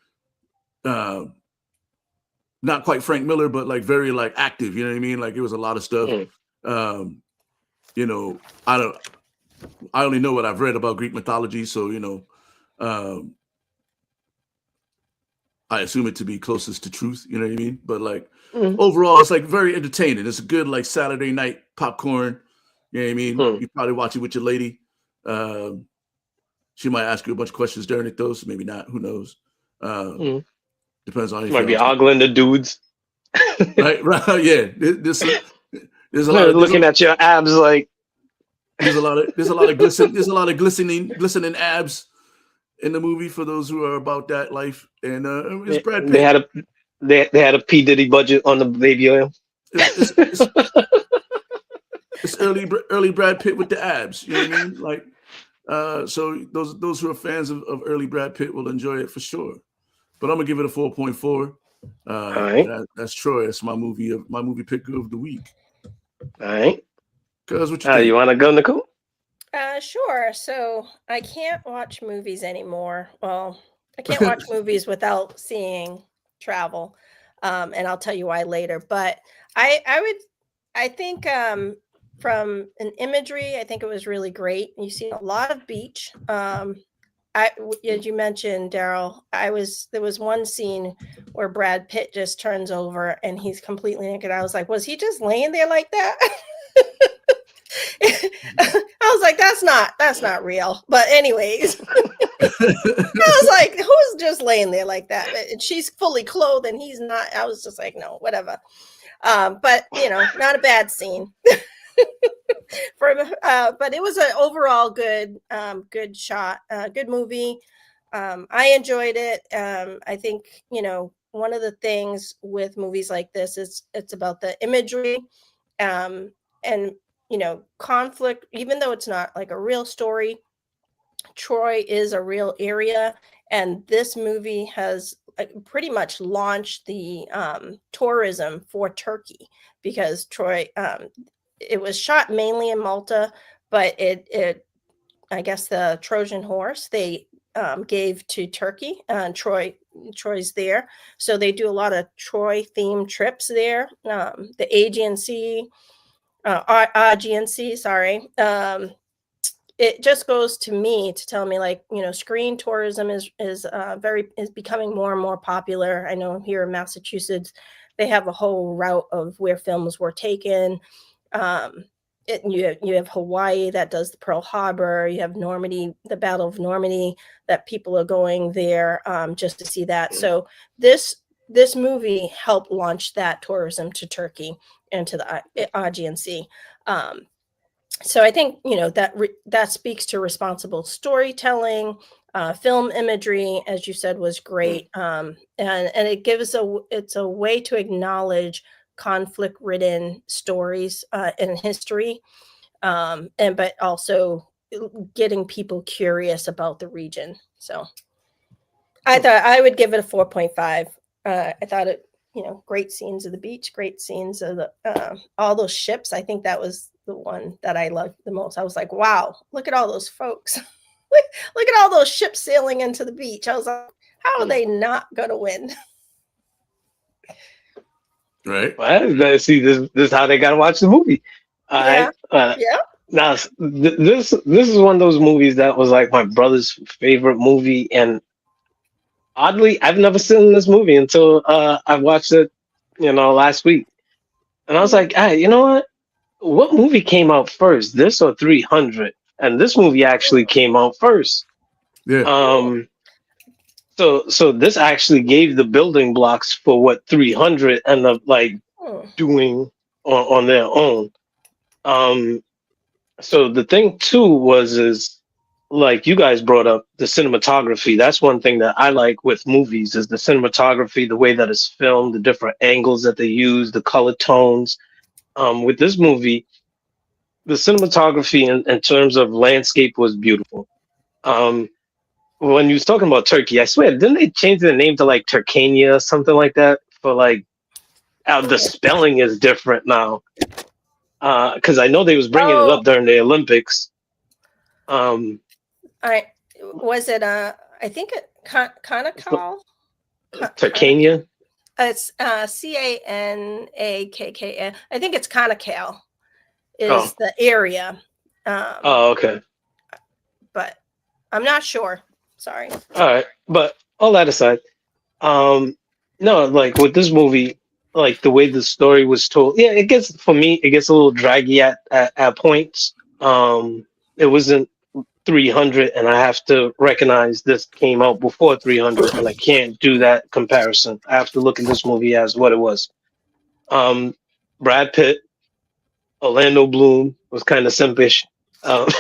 not quite Frank Miller, but like very like active. You know what I mean? Like it was a lot of stuff. I only know what I've read about Greek mythology, so I assume it to be closest to truth. You know what I mean? But like overall, it's like very entertaining. It's a good like Saturday night popcorn. You know what I mean? You probably watch it with your lady. She might ask you a bunch of questions during it though, so maybe not. Who knows? Depends on. Might be ogling the dudes. right. Yeah. There's a lot of looking at your abs like. There's a lot of glistening abs in the movie for those who are about that life. And it's Brad Pitt. They had a P Diddy budget on the baby oil. It's early Brad Pitt with the abs. You know what I mean? Like, so those who are fans of early Brad Pitt will enjoy it for sure. But I'm gonna give it a 4.4. All right. That's Troy. That's my movie pick of the week. All right. Cuz what you think? You want to go, Nicole? Sure. So I can't watch movies anymore. Well, I can't watch movies without seeing travel, and I'll tell you why later. But I think from an imagery, I think it was really great. You see a lot of beach. As you mentioned, Daryl, there was one scene where Brad Pitt just turns over and he's completely naked. I was like, was he just laying there like that? I was like, that's not real. But anyways, was like, who's just laying there like that? And she's fully clothed and he's not. I was just like, no, whatever. But not a bad scene. But it was an overall good shot, good movie. I enjoyed it. I think one of the things with movies like this is it's about the imagery, and conflict. Even though it's not like a real story, Troy is a real area, and this movie has pretty much launched the tourism for Turkey, because Troy, it was shot mainly in Malta, but it I guess the Trojan horse they gave to Turkey, and Troy's there, so they do a lot of Troy themed trips there. The Aegean Sea, Aegean Sea, sorry. It just goes to me to tell me, like, screen tourism is becoming more and more popular. I know here in Massachusetts, they have a whole route of where films were taken. You have Hawaii that does the Pearl Harbor. You have Normandy, the Battle of Normandy, that people are going there just to see that. So this movie helped launch that tourism to Turkey and to the Aegean Sea. So I think that speaks to responsible storytelling. Film imagery, as you said, was great, and it gives it's a way to acknowledge conflict-ridden stories in history, but also getting people curious about the region. So I thought I would give it a 4.5. I thought it, great scenes of the beach, great scenes of the all those ships. I think that was the one that I loved the most. I was like, wow, look at all those folks. look at all those ships sailing into the beach. I was like, how are they not going to win? Right. Well, see, this is how they got to watch the movie. Yeah. Now, this is one of those movies that was like my brother's favorite movie, and oddly, I've never seen this movie until I watched it, last week, and I was like, hey, you know what movie came out first, this or 300? And this movie actually came out first. Yeah. So this actually gave the building blocks for what 300 ended up like doing on their own. So the thing too is like you guys brought up the cinematography. That's one thing that I like with movies is the cinematography, the way that it's filmed, the different angles that they use, the color tones. With this movie, the cinematography in terms of landscape was beautiful. When you was talking about Turkey, I swear, didn't they change the name to like Turkania or something like that? For like, the spelling is different now. Because I know they was bringing it up during the Olympics. Was it I think it Canakal? Turkania? It's Canakk. I think it's Canakal is the area. Okay. But I'm not sure. Sorry. All right, but all that aside, no, like with this movie, like the way the story was told, yeah, it gets a little draggy at points. It wasn't 300, and I have to recognize this came out before 300, and I can't do that comparison. I have to look at this movie as what it was. Brad Pitt, Orlando Bloom was kind of simpish, but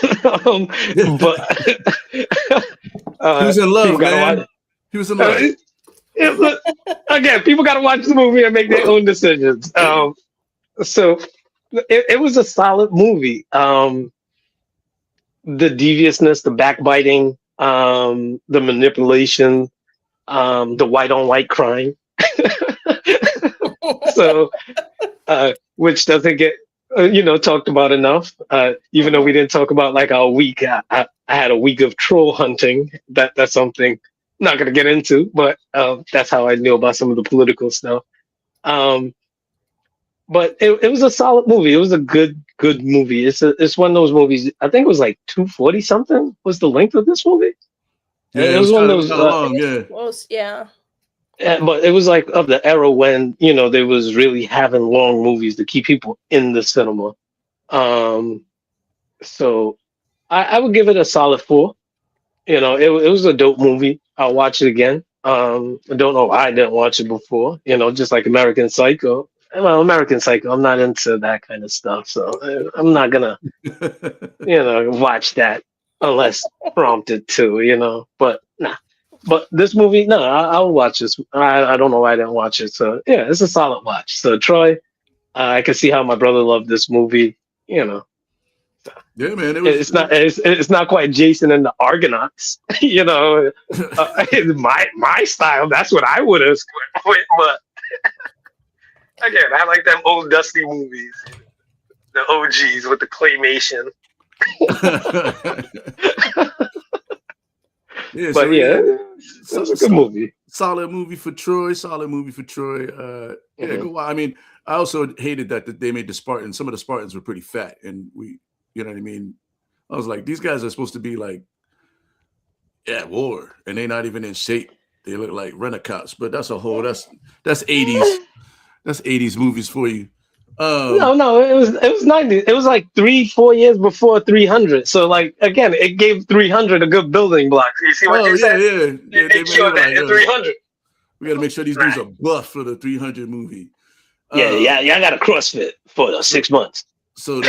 he was in love, man. He was in love. Again, people got to watch the movie and make their own decisions. So it was a solid movie. The deviousness, the backbiting, the manipulation, the white on white crime. So, which doesn't get talked about enough. Even though we didn't talk about like our week, I had a week of troll hunting. That's something I'm not gonna get into, but that's how I knew about some of the political stuff. But it was a solid movie. It was a good movie. It's one of those movies. I think it was like 240 something was the length of this movie. Yeah, it was one of those long. Yeah. But it was like of the era when they was really having long movies to keep people in the cinema. So I would give it a solid 4. it was a dope movie. I'll watch it again. I don't know why I didn't watch it before. Just like American Psycho. Well, American Psycho, I'm not into that kind of stuff, so I'm not gonna, watch that unless prompted to, But nah. But this movie, no, I'll watch this. I don't know why I didn't watch it. So yeah, it's a solid watch. So Troy, I can see how my brother loved this movie. Yeah, man. It's not quite Jason and the Argonauts. My style. That's what I would have with. But again, I like them old dusty movies, the OGs with the claymation. Yeah, but it was a good movie. Solid movie for Troy. Yeah, go watch. I mean, I also hated that they made the Spartans. Some of the Spartans were pretty fat, and you know what I mean. I was like, these guys are supposed to be like at war, and they're not even in shape. They look like renegades. But that's 80s. That's 80s movies for you. No, it was 90s. It was like 3-4 years before 300. So like again, it gave 300 a good building block. You see what they said? Yeah. They showed that in 300. We got to make sure these dudes are buff for the 300 movie. Yeah. I got a CrossFit for the 6 months. So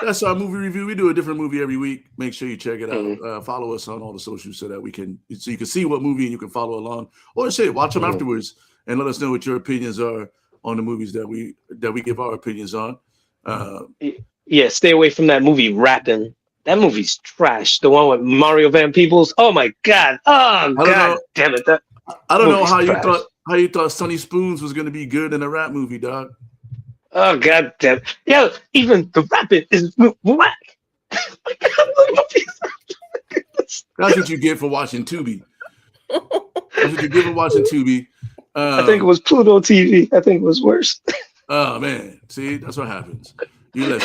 that's our movie review. We do a different movie every week. Make sure you check it out. Follow us on all the socials so that you can see what movie and you can follow along, or watch them afterwards and let us know what your opinions are on the movies that we give our opinions on. Stay away from that movie Rapping. That movie's trash. The one with Mario Van Peebles. Oh my God. Oh God damn it. I don't know how you thought Sonny Spoons was gonna be good in a rap movie, dog. Oh God damn it. Yo, even the rapping is whack. That's what you get for watching Tubi. That's what you get for watching Tubi. I think it was Pluto TV. I think it was worse. Oh man, see, that's what happens. You let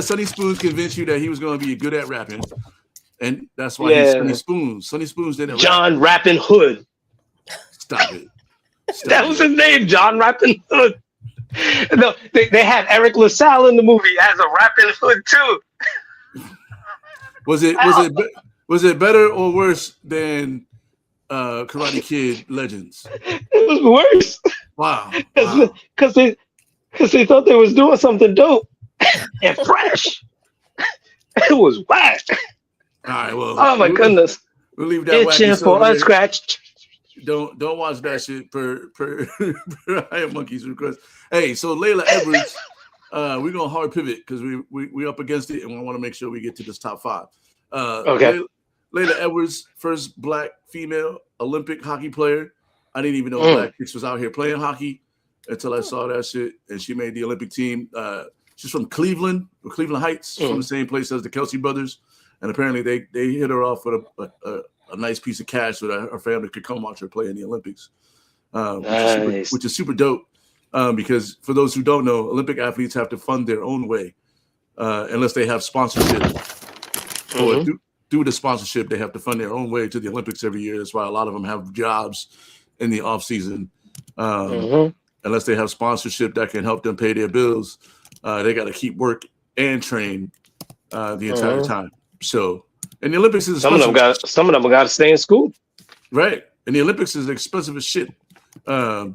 Sonny Spoons convince you that he was going to be good at rapping, and that's why he's Sonny Spoons. Sonny Spoons didn't. John Rappin' Hood. Stop it. That was his name, John Rappin' Hood. No, they had Eric LaSalle in the movie as a Rappin' Hood too. Was it better or worse than Karate Kid Legends? It was worse. Wow. Because they thought they was doing something dope and fresh. It was whack. All right, well. Oh my goodness. We'll leave that itching for a scratch. Don't watch that shit per IronMonkey's request. Hey, so Layla Edwards, we're gonna hard pivot because we up against it and we want to make sure we get to this top 5. Okay. Layla Edwards, first black female Olympic hockey player. I didn't even know black chicks was out here playing hockey until I saw that shit, and she made the Olympic team. She's from Cleveland Heights, from the same place as the Kelsey brothers, and apparently they hit her off with a nice piece of cash so that her family could come watch her play in the Olympics, which is super dope. Because for those who don't know, Olympic athletes have to fund their own way unless they have sponsorship. Or through the sponsorship, they have to fund their own way to the Olympics every year. That's why a lot of them have jobs in the off season. Unless they have sponsorship that can help them pay their bills, they got to keep work and train the entire time. So, and the Olympics is some of them got to stay in school, right? And the Olympics is expensive as shit. I've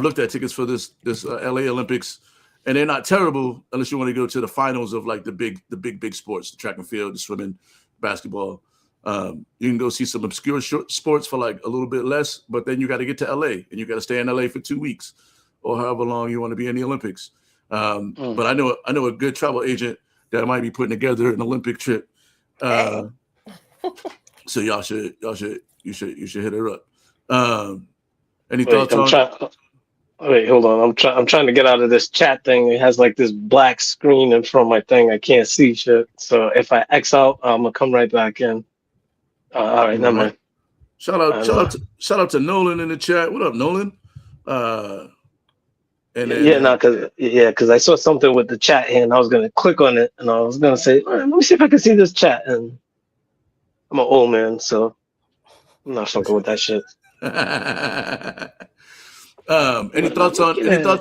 looked at tickets for this LA Olympics, and they're not terrible unless you want to go to the finals of like the big sports, the track and field, the swimming, basketball. You can go see some obscure sports for like a little bit less, but then you got to get to LA and you got to stay in LA for 2 weeks or however long you want to be in the Olympics. But I know a good travel agent that might be putting together an Olympic trip. So you should hit her up. Any thoughts on? Wait, hold on. I'm trying to get out of this chat thing. It has like this black screen in front of my thing. I can't see shit. So if I X out, I'm gonna come right back in. All right, never mind. Shout out to Nolan in the chat. What up, Nolan? Because I saw something with the chat here, and I was gonna click on it, and I was gonna say, all right, let me see if I can see this chat. And I'm an old man, so I'm not fucking with that shit. Any thoughts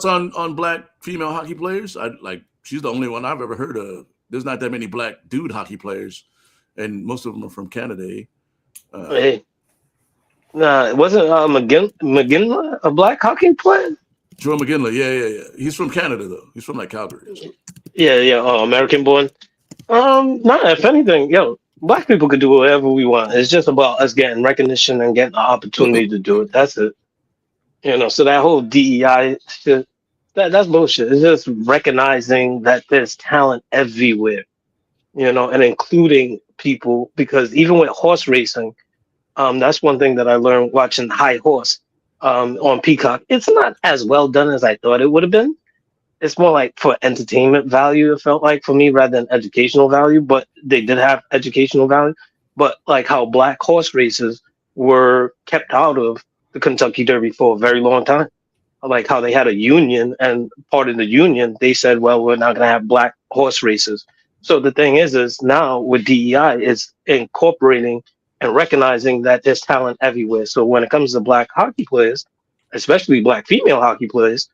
on black female hockey players? She's the only one I've ever heard of. There's not that many black dude hockey players. and most of them are from Canada. Hey. Nah, it wasn't McGinley a black hockey player? Joe McGinley, yeah. He's from Canada though. He's from like Calgary. Yeah. Oh, American born. Nah, if anything, black people could do whatever we want. It's just about us getting recognition and getting the opportunity to do it. That's it. So that whole DEI shit, that's bullshit. It's just recognizing that there's talent everywhere, and including people, because even with horse racing, that's one thing that I learned watching High Horse on Peacock. It's not as well done as I thought it would have been. It's more like for entertainment value, it felt like for me, rather than educational value, but they did have educational value. But like how black horse races were kept out of the Kentucky Derby for a very long time. Like how they had a union, and part of the union, they said, well, we're not going to have black horse races. So the thing is now with DEI, it's incorporating and recognizing that there's talent everywhere. So when it comes to black hockey players, especially black female hockey players,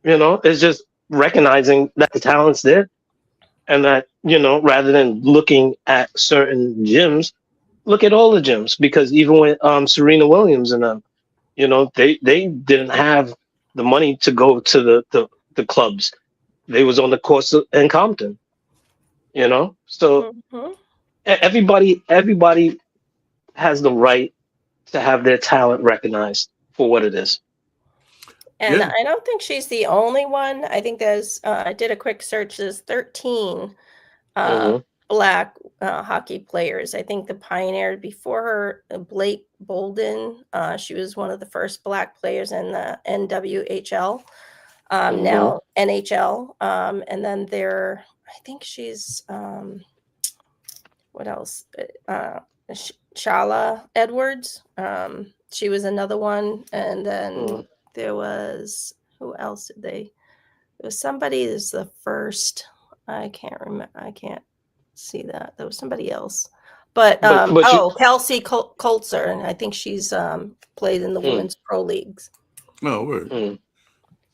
it's just recognizing that the talent's there, and that, rather than looking at certain gyms, look at all the gyms, because even with Serena Williams and them, they didn't have the money to go to the clubs. They was on the course in Compton, so everybody has the right to have their talent recognized for what it is. And I don't think she's the only one. I think there's, I did a quick search, there's 13 black hockey players. I think the pioneer before her, Blake Bolden, she was one of the first black players in the NWHL, now NHL. And then I think she's, what else? Shala Edwards. She was another one. And then there was, who else did they? There was somebody that's the first. I can't remember. I can't see that. There was somebody else. But Kelsey Coltzer, and I think she's played in the women's pro leagues. Oh, word.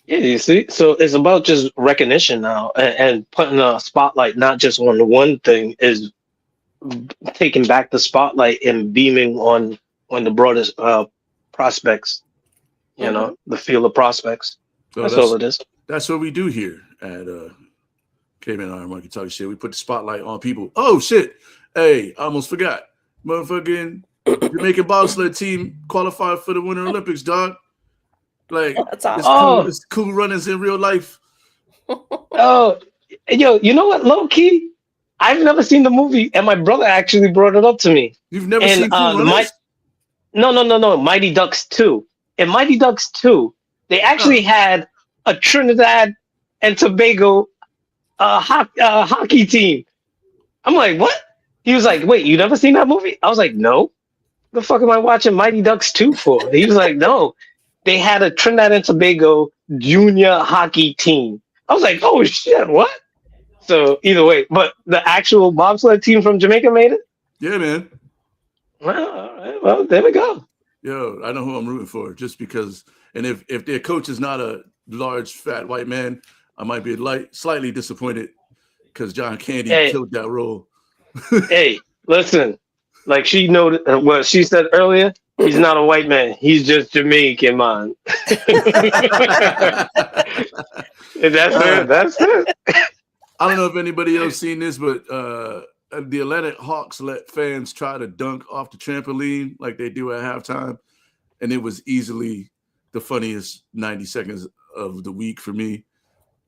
Yeah, you see, so it's about just recognition now, and putting a spotlight not just on one thing, is taking back the spotlight and beaming on the broadest prospects. The field of prospects. That's all it is. That's what we do here at Caveman IronMonkey Talking Shit. We put the spotlight on people. Oh shit! Hey, I almost forgot. Motherfucking Jamaican bobsled team qualified for the Winter Olympics, dog. Like, that's awesome. It's cool runnings in real life. Oh, yo, you know what? Low key, I've never seen the movie, and my brother actually brought it up to me. You've never seen Cool Runnings? No. Mighty Ducks 2. In Mighty Ducks 2, they actually had a Trinidad and Tobago hockey team. I'm like, what? He was like, wait, you never seen that movie? I was like, no. The fuck am I watching Mighty Ducks 2 for? He was like, no. They had a Trinidad and Tobago junior hockey team. I was like, oh shit, what? So either way, but the actual bobsled team from Jamaica made it? Yeah, man. Well, all right. Well, there we go. Yo, I know who I'm rooting for, just because. And if their coach is not a large, fat white man, I might be slightly disappointed, because John Candy killed that role. Hey, listen, like she noted what she said earlier. He's not a white man. He's just Jamaican, man. That's it. That's it. I don't know if anybody else seen this, but the Atlanta Hawks let fans try to dunk off the trampoline like they do at halftime, and it was easily the funniest 90 seconds of the week for me.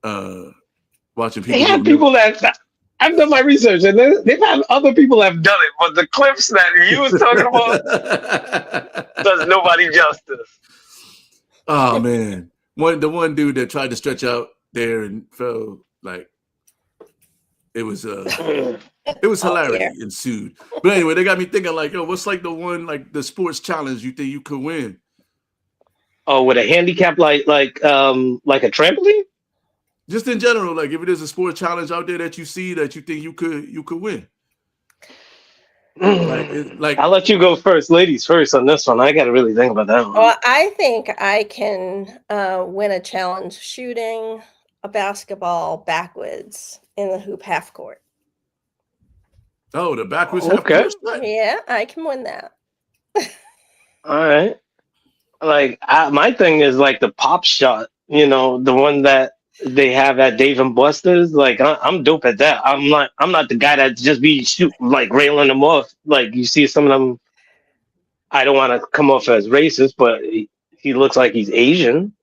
Watching people. They have people that I've done my research, and they've had other people have done it, but the clips that you was talking about does nobody justice. Oh man, the one dude that tried to stretch out there and fell, like, it was hilarity ensued. But anyway, they got me thinking, like, yo, what's like the one, like the sports challenge you think you could win? Oh, with a handicap like a trampoline? Just in general, like if it is a sports challenge out there that you see that you think you could win. Like I'll let you go first, ladies first on this one. I got to really think about that one. Well, I think I can win a challenge shooting a basketball backwards in the hoop half court. Oh, the backwards half course shot? Yeah, I can win that. All right. Like my thing is like the pop shot, you know, the one that they have at Dave and Buster's. Like I'm dope at that. I'm not the guy that just be like railing them off. Like you see some of them. I don't want to come off as racist, but he looks like he's Asian.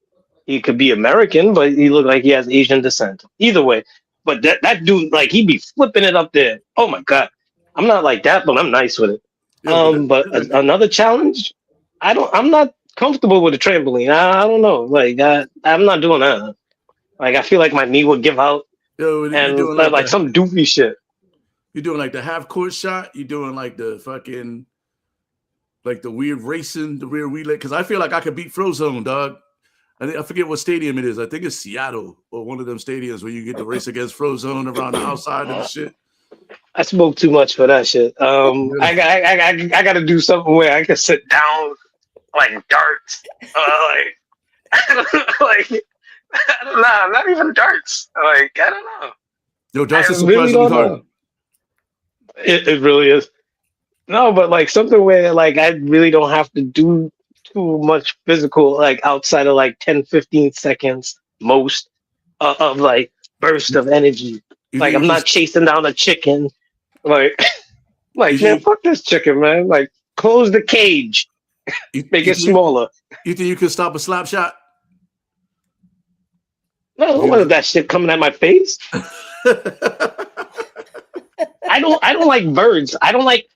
He could be American, but he looked like he has Asian descent. Either way, but that dude, like he be flipping it up there. Oh my god, I'm not like that, but I'm nice with it. But another challenge, I'm not comfortable with a trampoline. I don't know. Like I'm not doing that. Like I feel like my knee would give out. And like some doofy shit. You're doing like the half court shot. You're doing like the fucking like the weird racing, the weird relay. Because I feel like I could beat Frozone, dog. I forget what stadium it is. I think it's Seattle or one of them stadiums where you get to race against Frozone around the outside of the shit. I smoke too much for that shit. I got to do something where I can sit down like darts, like not even darts. Like I don't know. Yo, darts is surprisingly hard. It really is. No, but like something where like I really don't have to do too much physical, like outside of like 10, 15 seconds most of like burst of energy. Like I'm not chasing down a chicken. Like man, fuck this chicken, man. Like close the cage. Make it smaller. You think you could stop a slap shot? No, what is that shit coming at my face? I don't like birds. I don't like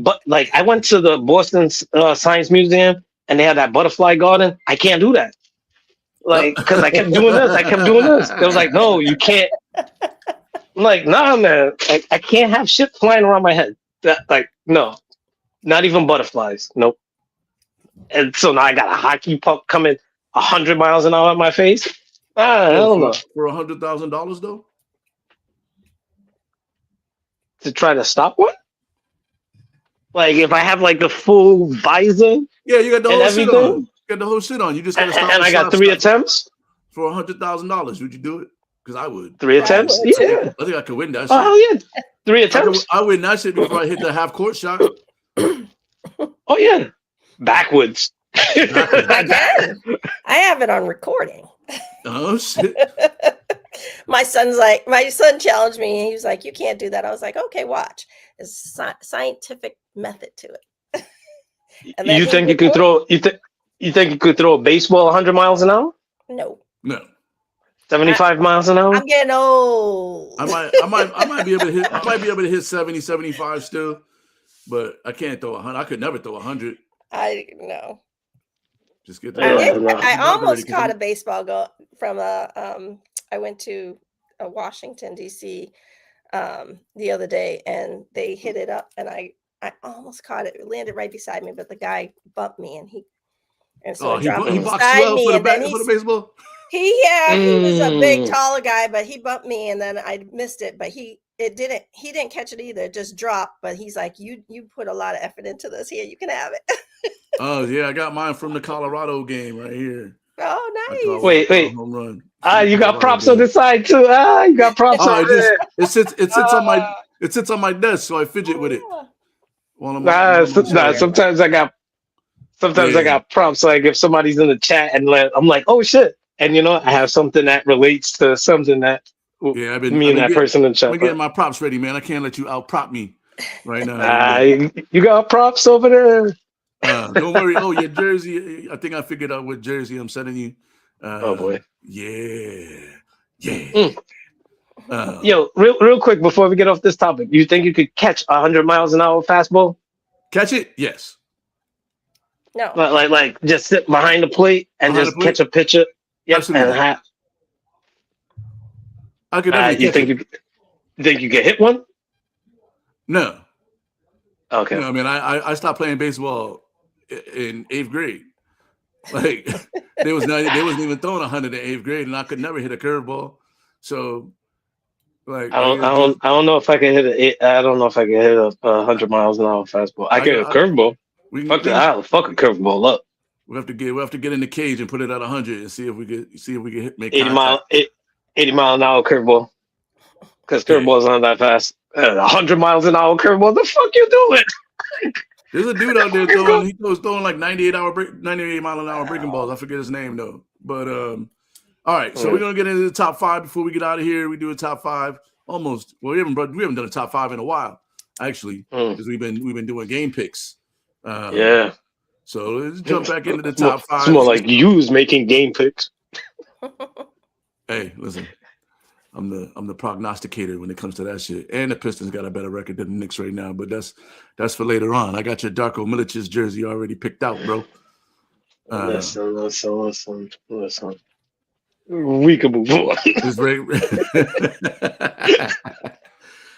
but like I went to the Boston Science Museum and they had that butterfly garden. I can't do that. Like because I kept doing this. They was like, no, you can't. I'm like, nah, man. I can't have shit flying around my head. Like, no. Not even butterflies. Nope. And so now I got a hockey puck coming 100 miles an hour at my face. I don't know. For $100,000 though? To try to stop one? Like if I have like the full visor, yeah, you got the whole shit on. You got the whole shit on. You just gotta stop. And I got 3 attempts for $100,000. Would you do it? Because I would. 3 attempts? Yeah. I think I could win that shit. Oh yeah, 3 attempts. I win that shit before I hit the half court shot. Oh yeah, backwards. I have it on recording. Oh shit. My son challenged me. He was like, "You can't do that." I was like, "Okay, watch." There's a scientific method to it. You think you could throw? You think you could throw a baseball 100 miles an hour? No. 75 miles an hour? I'm getting old. I might be able to hit. I might be able to hit 70, 75 still, but I can't throw 100. I could never throw 100. I know. Just get I almost caught a baseball from a. I went to Washington D.C. The other day, and they hit it up, and I almost caught it. It landed right beside me, but the guy bumped me, and so he boxed well for the baseball. He was a big, taller guy, but he bumped me, and then I missed it. But he didn't catch it either. It just dropped. But he's like, you put a lot of effort into this. Here, you can have it. Oh yeah, I got mine from the Colorado game right here. Oh, nice. Wait. Home run. You got props on the side too. You got props on there. It sits on my desk, so I fidget with it. Sometimes I got props. Like if somebody's in the chat and I'm like, oh shit, and I have something that relates to something that person in chat. I'm getting my props ready, man. I can't let you out prop me right now. You got props over there. Don't worry. Oh, your jersey. I think I figured out what jersey I'm sending you. Oh boy. Yeah. Yo, real quick before we get off this topic, you think you could catch 100 miles an hour fastball? Catch it? Yes. No. Like just sit behind the plate and just catch a pitcher. Yep. Absolutely. I could never you think you could hit one? No. Okay. I mean, I stopped playing baseball in 8th grade. Like they wasn't even throwing 100 in 8th grade, and I could never hit a curveball. So, like, I don't know if I can hit I don't know if I can hit a 100 miles an hour fastball. I can hit a curveball. I'll fuck a curveball up. We have to get in the cage and put it at 100 and see if we can make 80 mile an hour curveball. Because curveballs aren't that fast. 100 miles an hour curve. What the fuck you doing? There's a dude out there throwing like 98 mile an hour breaking balls. I forget his name though. But all right, so we're gonna get into the top 5 before we get out of here. We do a top 5 almost. Well, we haven't done a top 5 in a while, actually, because we've been doing game picks. Yeah. So let's jump back into the top 5. It's more like you's making game picks. Hey, listen. I'm the prognosticator when it comes to that shit. And the Pistons got a better record than the Knicks right now, but that's for later on. I got your Darko Milic's jersey already picked out, bro. Listen. We can move on.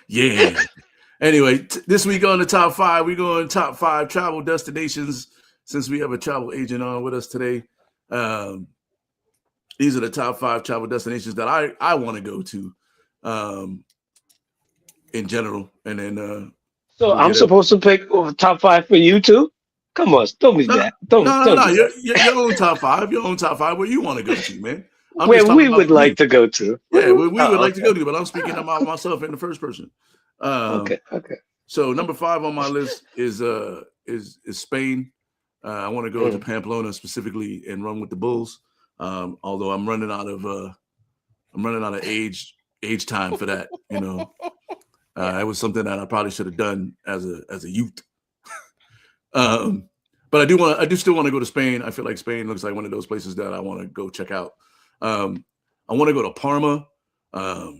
Yeah. Anyway, this week on the top 5, we're going top 5 travel destinations. Since we have a travel agent on with us today, these are the top 5 travel destinations that I want to go to, in general. And then, so I'm supposed to pick top 5 for you too? Come on, don't be that. Don't. Your own top 5. Your own top 5. Where you want to go to, man? Where we would like to go to. Yeah, we would like to go to, but I'm speaking about myself in the first person. Okay. So number 5 on my list is Spain. I want to go to Pamplona specifically and run with the Bulls. Although I'm running out of age time for that, you know. It was something that I probably should have done as a youth. But I do still want to go to Spain. I feel like Spain looks like one of those places that I want to go check out. I want to go to Parma. I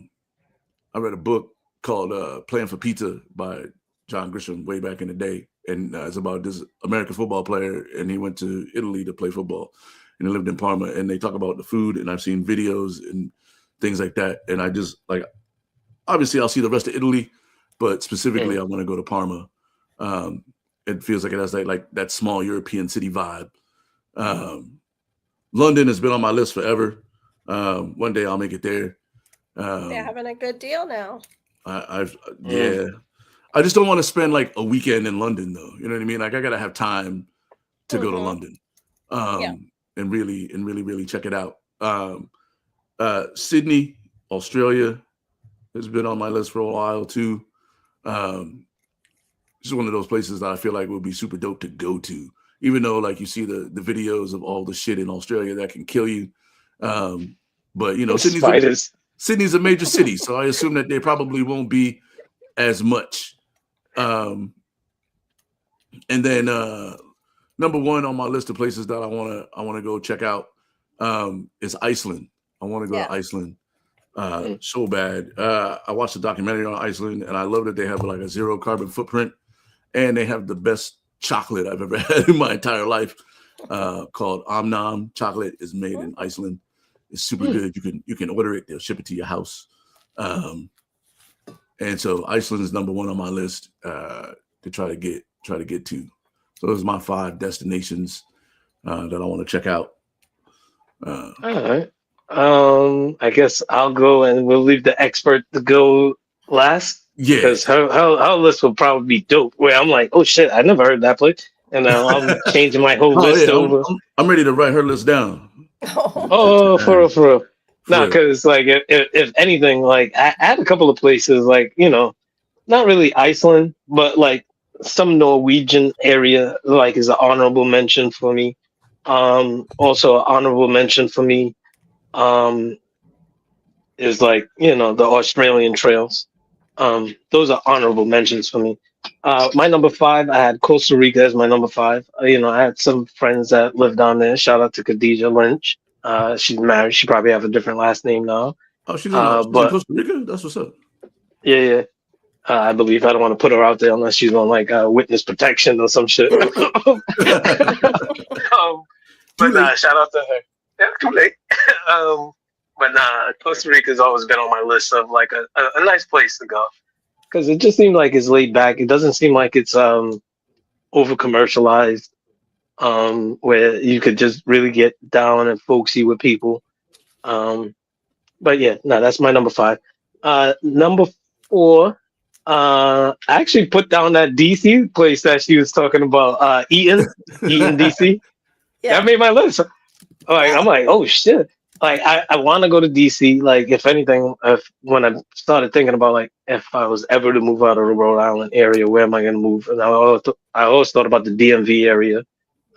read a book called Playing for Pizza by John Grisham way back in the day. And it's about this American football player, and he went to Italy to play football, and he lived in Parma. And they talk about the food, and I've seen videos and things like that. And I just like, obviously, I'll see the rest of Italy, but specifically, I want to go to Parma. It feels like it has like that small European city vibe. London has been on my list forever. One day I'll make it there. They're having a good deal now. Yeah. I just don't want to spend like a weekend in London, though. You know what I mean? Like I gotta have time to go to London, and really check it out. Sydney, Australia, has been on my list for a while too. It's one of those places that I feel like would be super dope to go to, even though like you see the videos of all the shit in Australia that can kill you. But you know, Sydney's a major city, so I assume that there probably won't be as much. And then number 1 on my list of places that I want to go check out is Iceland. I want to go to Iceland so bad. I watched a documentary on Iceland, and I love that they have like a 0 carbon footprint, and they have the best chocolate I've ever had in my entire life, called Omnam. Chocolate is made in Iceland. It's super good. You can order it. They'll ship it to your house. And so Iceland is number 1 on my list to try to get to. So those are my 5 destinations that I want to check out. All right. I guess I'll go, and we'll leave the expert to go last. Yeah, because her list will probably be dope. Where I'm like, oh shit, I never heard that place, and I'm changing my whole list over. I'm ready to write her list down. For real. No, because like if anything, like I had a couple of places, like, you know, not really Iceland, but like some Norwegian area, like is an honorable mention for me. Also an honorable mention for me is like, you know, the Australian trails. Those are honorable mentions for me. My number 5, I had Costa Rica as my number 5. You know, I had some friends that lived down there. Shout out to Khadijah Lynch. She's married. She probably have a different last name now. Oh, she's in Costa Rica? That's what's up. Yeah. I believe. I don't want to put her out there unless she's on like witness protection or some shit. But shout out to her. Yeah, too late. But Costa Rica's always been on my list of like a nice place to go, because it just seems like it's laid back. It doesn't seem like it's over commercialized, where you could just really get down and folksy with people. But yeah, no, that's my number 5. Number 4, I actually put down that DC place that she was talking about, Eaton DC. Yeah. That made my list. I'm like, oh shit. like I want to go to DC. Like if anything, if when I started thinking about like if I was ever to move out of the Rhode Island area, where am I going to move? And I always thought about the DMV area,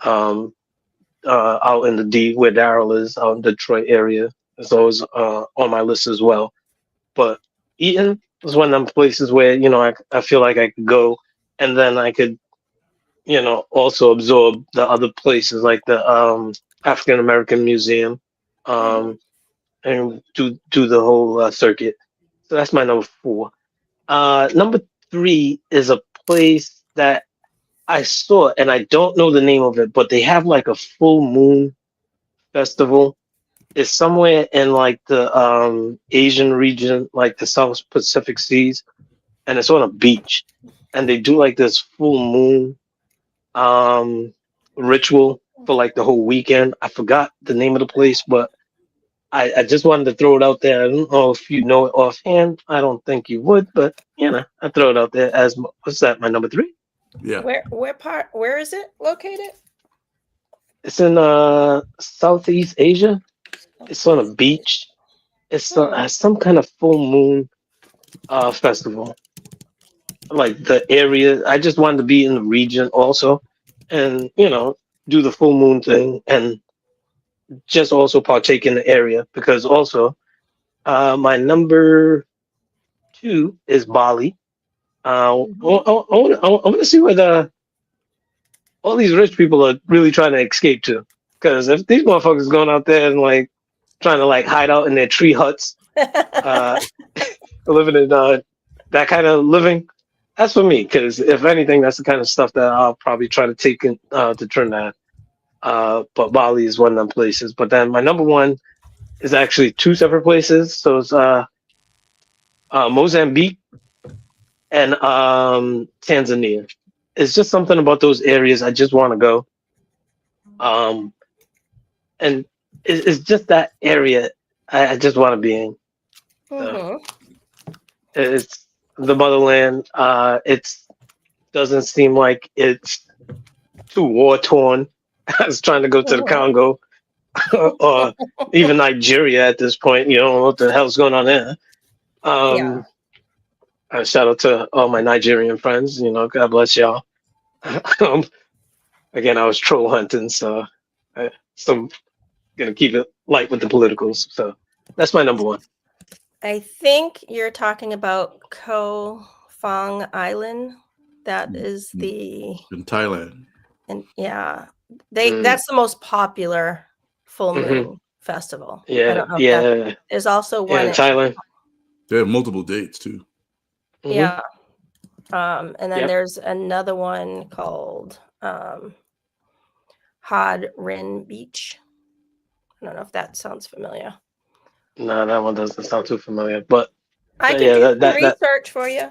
out in the D where Daryl is, out in Detroit area. It's always on my list as well. But Eaton is one of them places where I feel like I could go, and then I could also absorb the other places like the African American Museum, Mhm. um, and do the whole circuit. So that's my number four. Number three is a place that I saw, and I don't know the name of it, but they have like a full moon festival. It's somewhere in like the Asian region, like the South Pacific Seas, and it's on a beach, and they do like this full moon um ritual for like the whole weekend. I forgot the name of the place, but I just wanted to throw it out there. I don't know if you know it offhand. I don't think you would, but I throw it out there as what's that? My number three. Yeah. Where is it located? It's in Southeast Asia. It's on a beach. It's some kind of full moon festival. Like the area, I just wanted to be in the region also, and do the full moon thing, and just also partake in the area because also my number two is Bali. I want to see where all these rich people are really trying to escape to. Because if these motherfuckers going out there and like trying to like hide out in their tree huts, uh, living in that kind of living, that's for me. Because if anything, that's the kind of stuff that I'll probably try to take in, to Trinidad. But Bali is one of them places. But then my number one is actually two separate places. So it's Mozambique and Tanzania. It's just something about those areas I just want to go. Um, and it's just that area I just want to be in. So Mhm. it's the motherland. It's doesn't seem like it's too war torn. I was trying to go to the Mhm. Congo or even Nigeria at this point. You don't know what the hell's going on there. Yeah. Um, shout out to all my Nigerian friends. God bless y'all. um, again, I was troll hunting, so some gonna keep it light with the politicals. So that's my number one. I think you're talking about Koh Phangan Island. That is the In Thailand. and yeah, Mm, that's the most popular full hmm moon festival. I Yeah, don't know if that yeah, there's also yeah. one In at Thailand. They have multiple dates too. Hmm. yeah. And then Yep. there's another one called Hod Rin Beach. I don't know if that sounds familiar. No, that one doesn't sound too familiar. But I can yeah, do some that research for you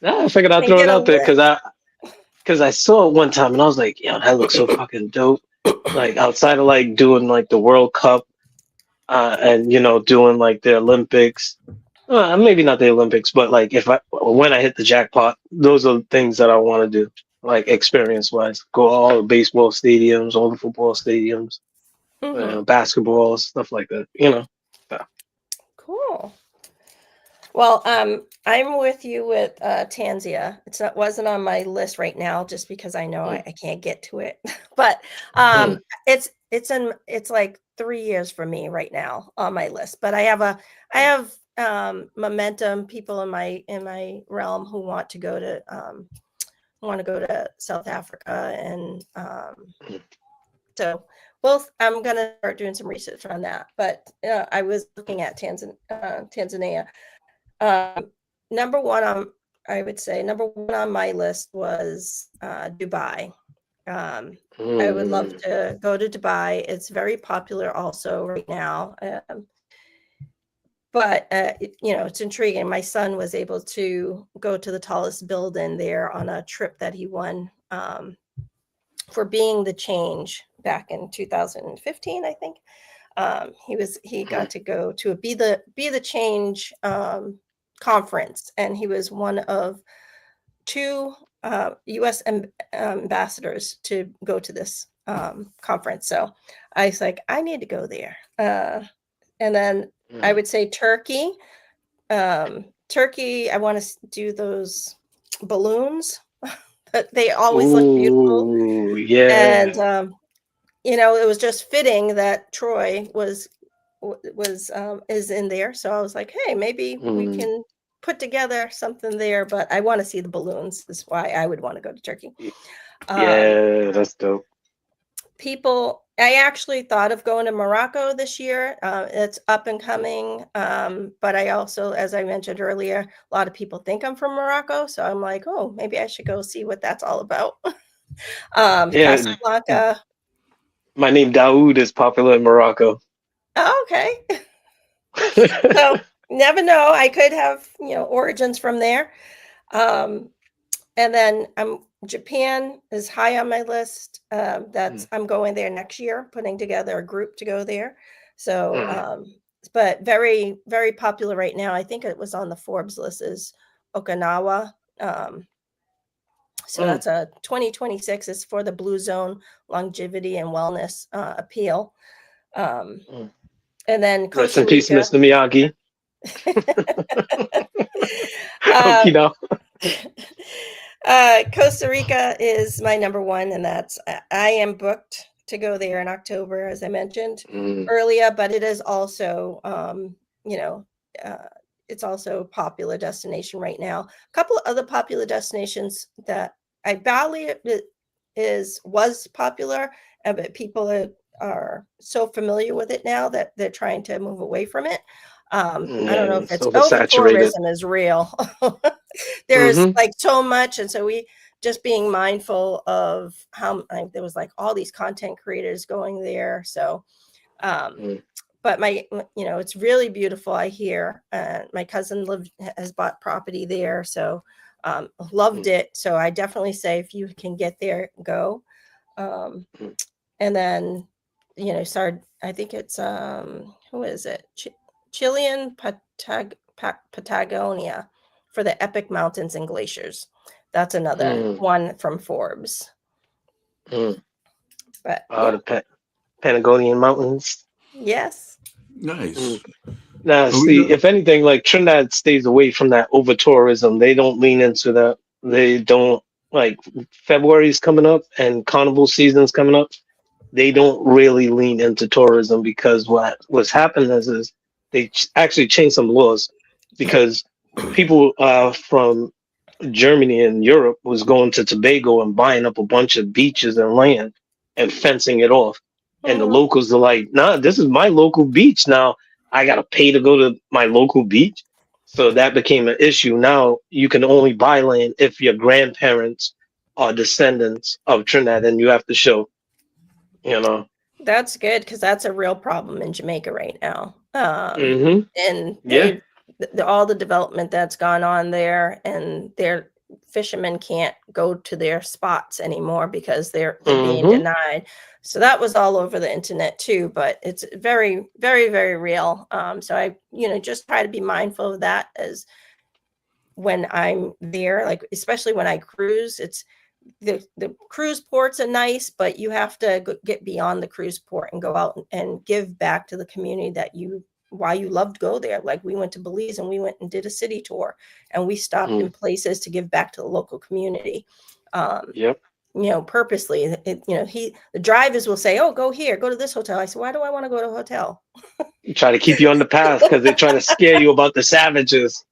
I figured I'd and throw it get a out there list. because I saw it one time and I was like, yo, that looks so fucking dope. Like outside of like doing like the World Cup, and doing like the Olympics. Maybe not the Olympics, but like when I hit the jackpot, those are things that I want to do, like experience wise. Go all the baseball stadiums, all the football stadiums, Mhm. basketball, stuff like that. So, Cool. Well, I'm with you with Tanzania. Wasn't on my list right now just because I know mm, I can't get to it. But mm, it's like 3 years for me right now on my list. But I have momentum people in my realm who want to go to South Africa and mm, so both I'm gonna start doing some research on that. But I was looking at Tanzania. Um, number one on I would say number one on my list was Dubai. Um, I would love mm. to go to Dubai. It's very popular also right now. But it's intriguing. My son was able to go to the tallest building there on a trip that he won for being the change back in 2015, I think. He got to go to be the change conference, and he was one of two U.S. ambassadors to go to this conference. So I was like, I need to go there. And then I would say Turkey. Turkey, I want to do those balloons. But they always look beautiful. Yeah. And it was just fitting that Troy is in there. So I was like, hey, maybe we can put together something there. But I want to see the balloons. Is why I would want to go to Turkey. Yeah, that's dope. I actually thought of going to Morocco this year. It's up and coming. But I also, as I mentioned earlier, a lot of people think I'm from Morocco. So I'm like, oh, maybe I should go see what that's all about. Casablanca. My name Daoud is popular in Morocco. Oh, okay. So never know. I could have, origins from there. And then Japan is high on my list. I'm going there next year, putting together a group to go there. So, but very, very popular right now. I think it was on the Forbes list is Okinawa. So that's a 2026 is for the Blue Zone longevity and wellness appeal. And then Costa Rica. Rest in peace, Mr. Miyagi. Costa Rica is my number one, and I am booked to go there in October, as I mentioned earlier. But it is also, it's also a popular destination right now. A couple of other popular destinations that Bali was popular, but people are so familiar with it now that they're trying to move away from it. I don't know if it's over-tourism is real. There's like so much. And so we just being mindful of how there was like all these content creators going there. So, but it's really beautiful. I hear my cousin has bought property there. So loved it. So I definitely say if you can get there, go. And then, I think it's, who is it? Chilean Patagonia for the epic mountains and glaciers. That's another one from Forbes. But the Patagonian mountains. Yes. Nice. Now, see, if anything, like Trinidad stays away from that over tourism. They don't lean into that. They don't February's coming up and carnival season's coming up. They don't really lean into tourism because what's happened is they actually changed some laws because people from Germany and Europe was going to Tobago and buying up a bunch of beaches and land and fencing it off. And the locals are like, nah, this is my local beach. Now I got to pay to go to my local beach. So that became an issue. Now you can only buy land if your grandparents are descendants of Trinidad, and you have to show, That's good because that's a real problem in Jamaica right now. And all the development that's gone on there, and their fishermen can't go to their spots anymore because they're being denied. So that was all over the internet too, but it's very, very, very real. So I, just try to be mindful of that as when I'm there, like, especially when I cruise, it's the cruise ports are nice, but you have to get beyond the cruise port and go out and give back to the community why you love to go there. Like we went to Belize and we went and did a city tour and we stopped in places to give back to the local community. Purposely, the drivers will say, oh, go here, go to this hotel. I said, why do I want to go to a hotel? Try to keep you on the path because they're trying to scare you about the savages.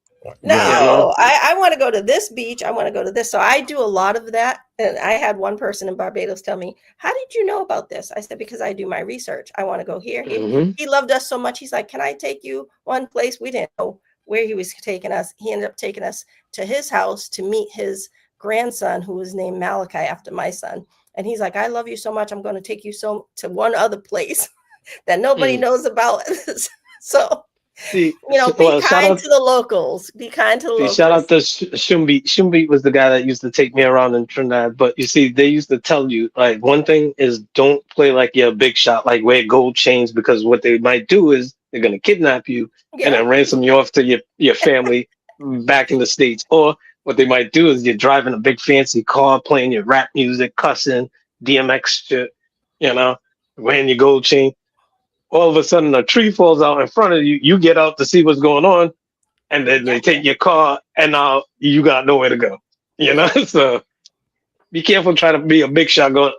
No, I want to go to this beach. I want to go to this. So I do a lot of that. And I had one person in Barbados tell me, how did you know about this? I said, because I do my research. I want to go here. He loved us so much. He's like, can I take you one place? We didn't know where he was taking us. He ended up taking us to his house to meet his grandson, who was named Malachi after my son. And he's like, I love you so much. I'm going to take you to one other place that nobody knows about. So, be kind to the locals. Be kind to the locals. Shout out to Shumbi. Shumbi was the guy that used to take me around in Trinidad. But you see, they used to tell you, like, one thing is don't play like you're a big shot, like wear gold chains, because what they might do is they're going to kidnap you and then ransom you off to your family back in the States. Or what they might do is you're driving a big fancy car, playing your rap music, cussing, DMX shit. you know, wearing your gold chain. All of a sudden, a tree falls out in front of you. You get out to see what's going on, and then they take your car, and now you got nowhere to go. You know, so be careful trying to be a big shot going,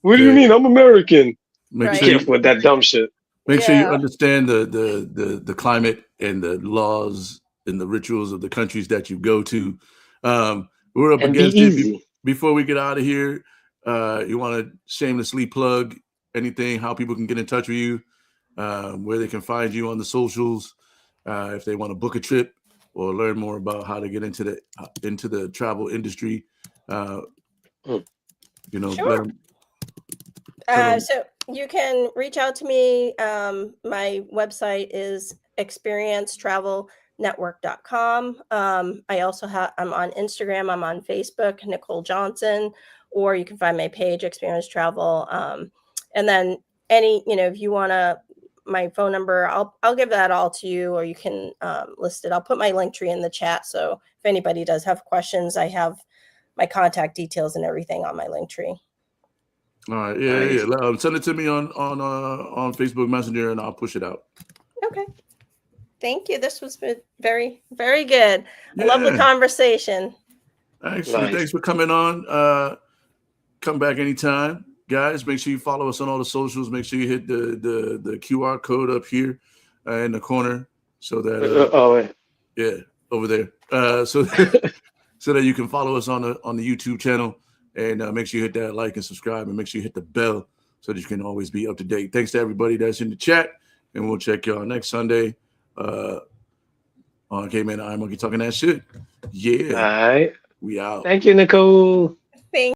what do you mean? I'm American. Make Be sure careful with that dumb shit. Make sure you understand the climate and the laws and the rituals of the countries that you go to. We're up And be against easy. it. Before we get out of here, you want to shamelessly plug anything, how people can get in touch with you, where they can find you on the socials, if they want to book a trip or learn more about how to get into the travel industry. You know, sure. So you can reach out to me. My website is experiencetravelnetwork.com. I also I'm on Instagram. I'm on Facebook, Nicole Johnson, or you can find my page, Experience Travel. And then if you want my phone number, I'll give that all to you, or you can list it. I'll put my link tree in the chat. So if anybody does have questions, I have my contact details and everything on my link tree. All right, yeah. Send it to me on Facebook Messenger, and I'll push it out. Okay. Thank you. This was very, very good. I love the conversation. Actually, thanks for coming on. Come back anytime, guys. Make sure you follow us on all the socials. Make sure you hit the QR code up here in the corner, so that over there, so that you can follow us on the YouTube channel. And make sure you hit that like and subscribe, and make sure you hit the bell so that you can always be up to date. Thanks to everybody that's in the chat, and we'll check y'all next Sunday on Caveman and IronMonkey talking that shit. Yeah. All right. We out. Thank you, Nicole.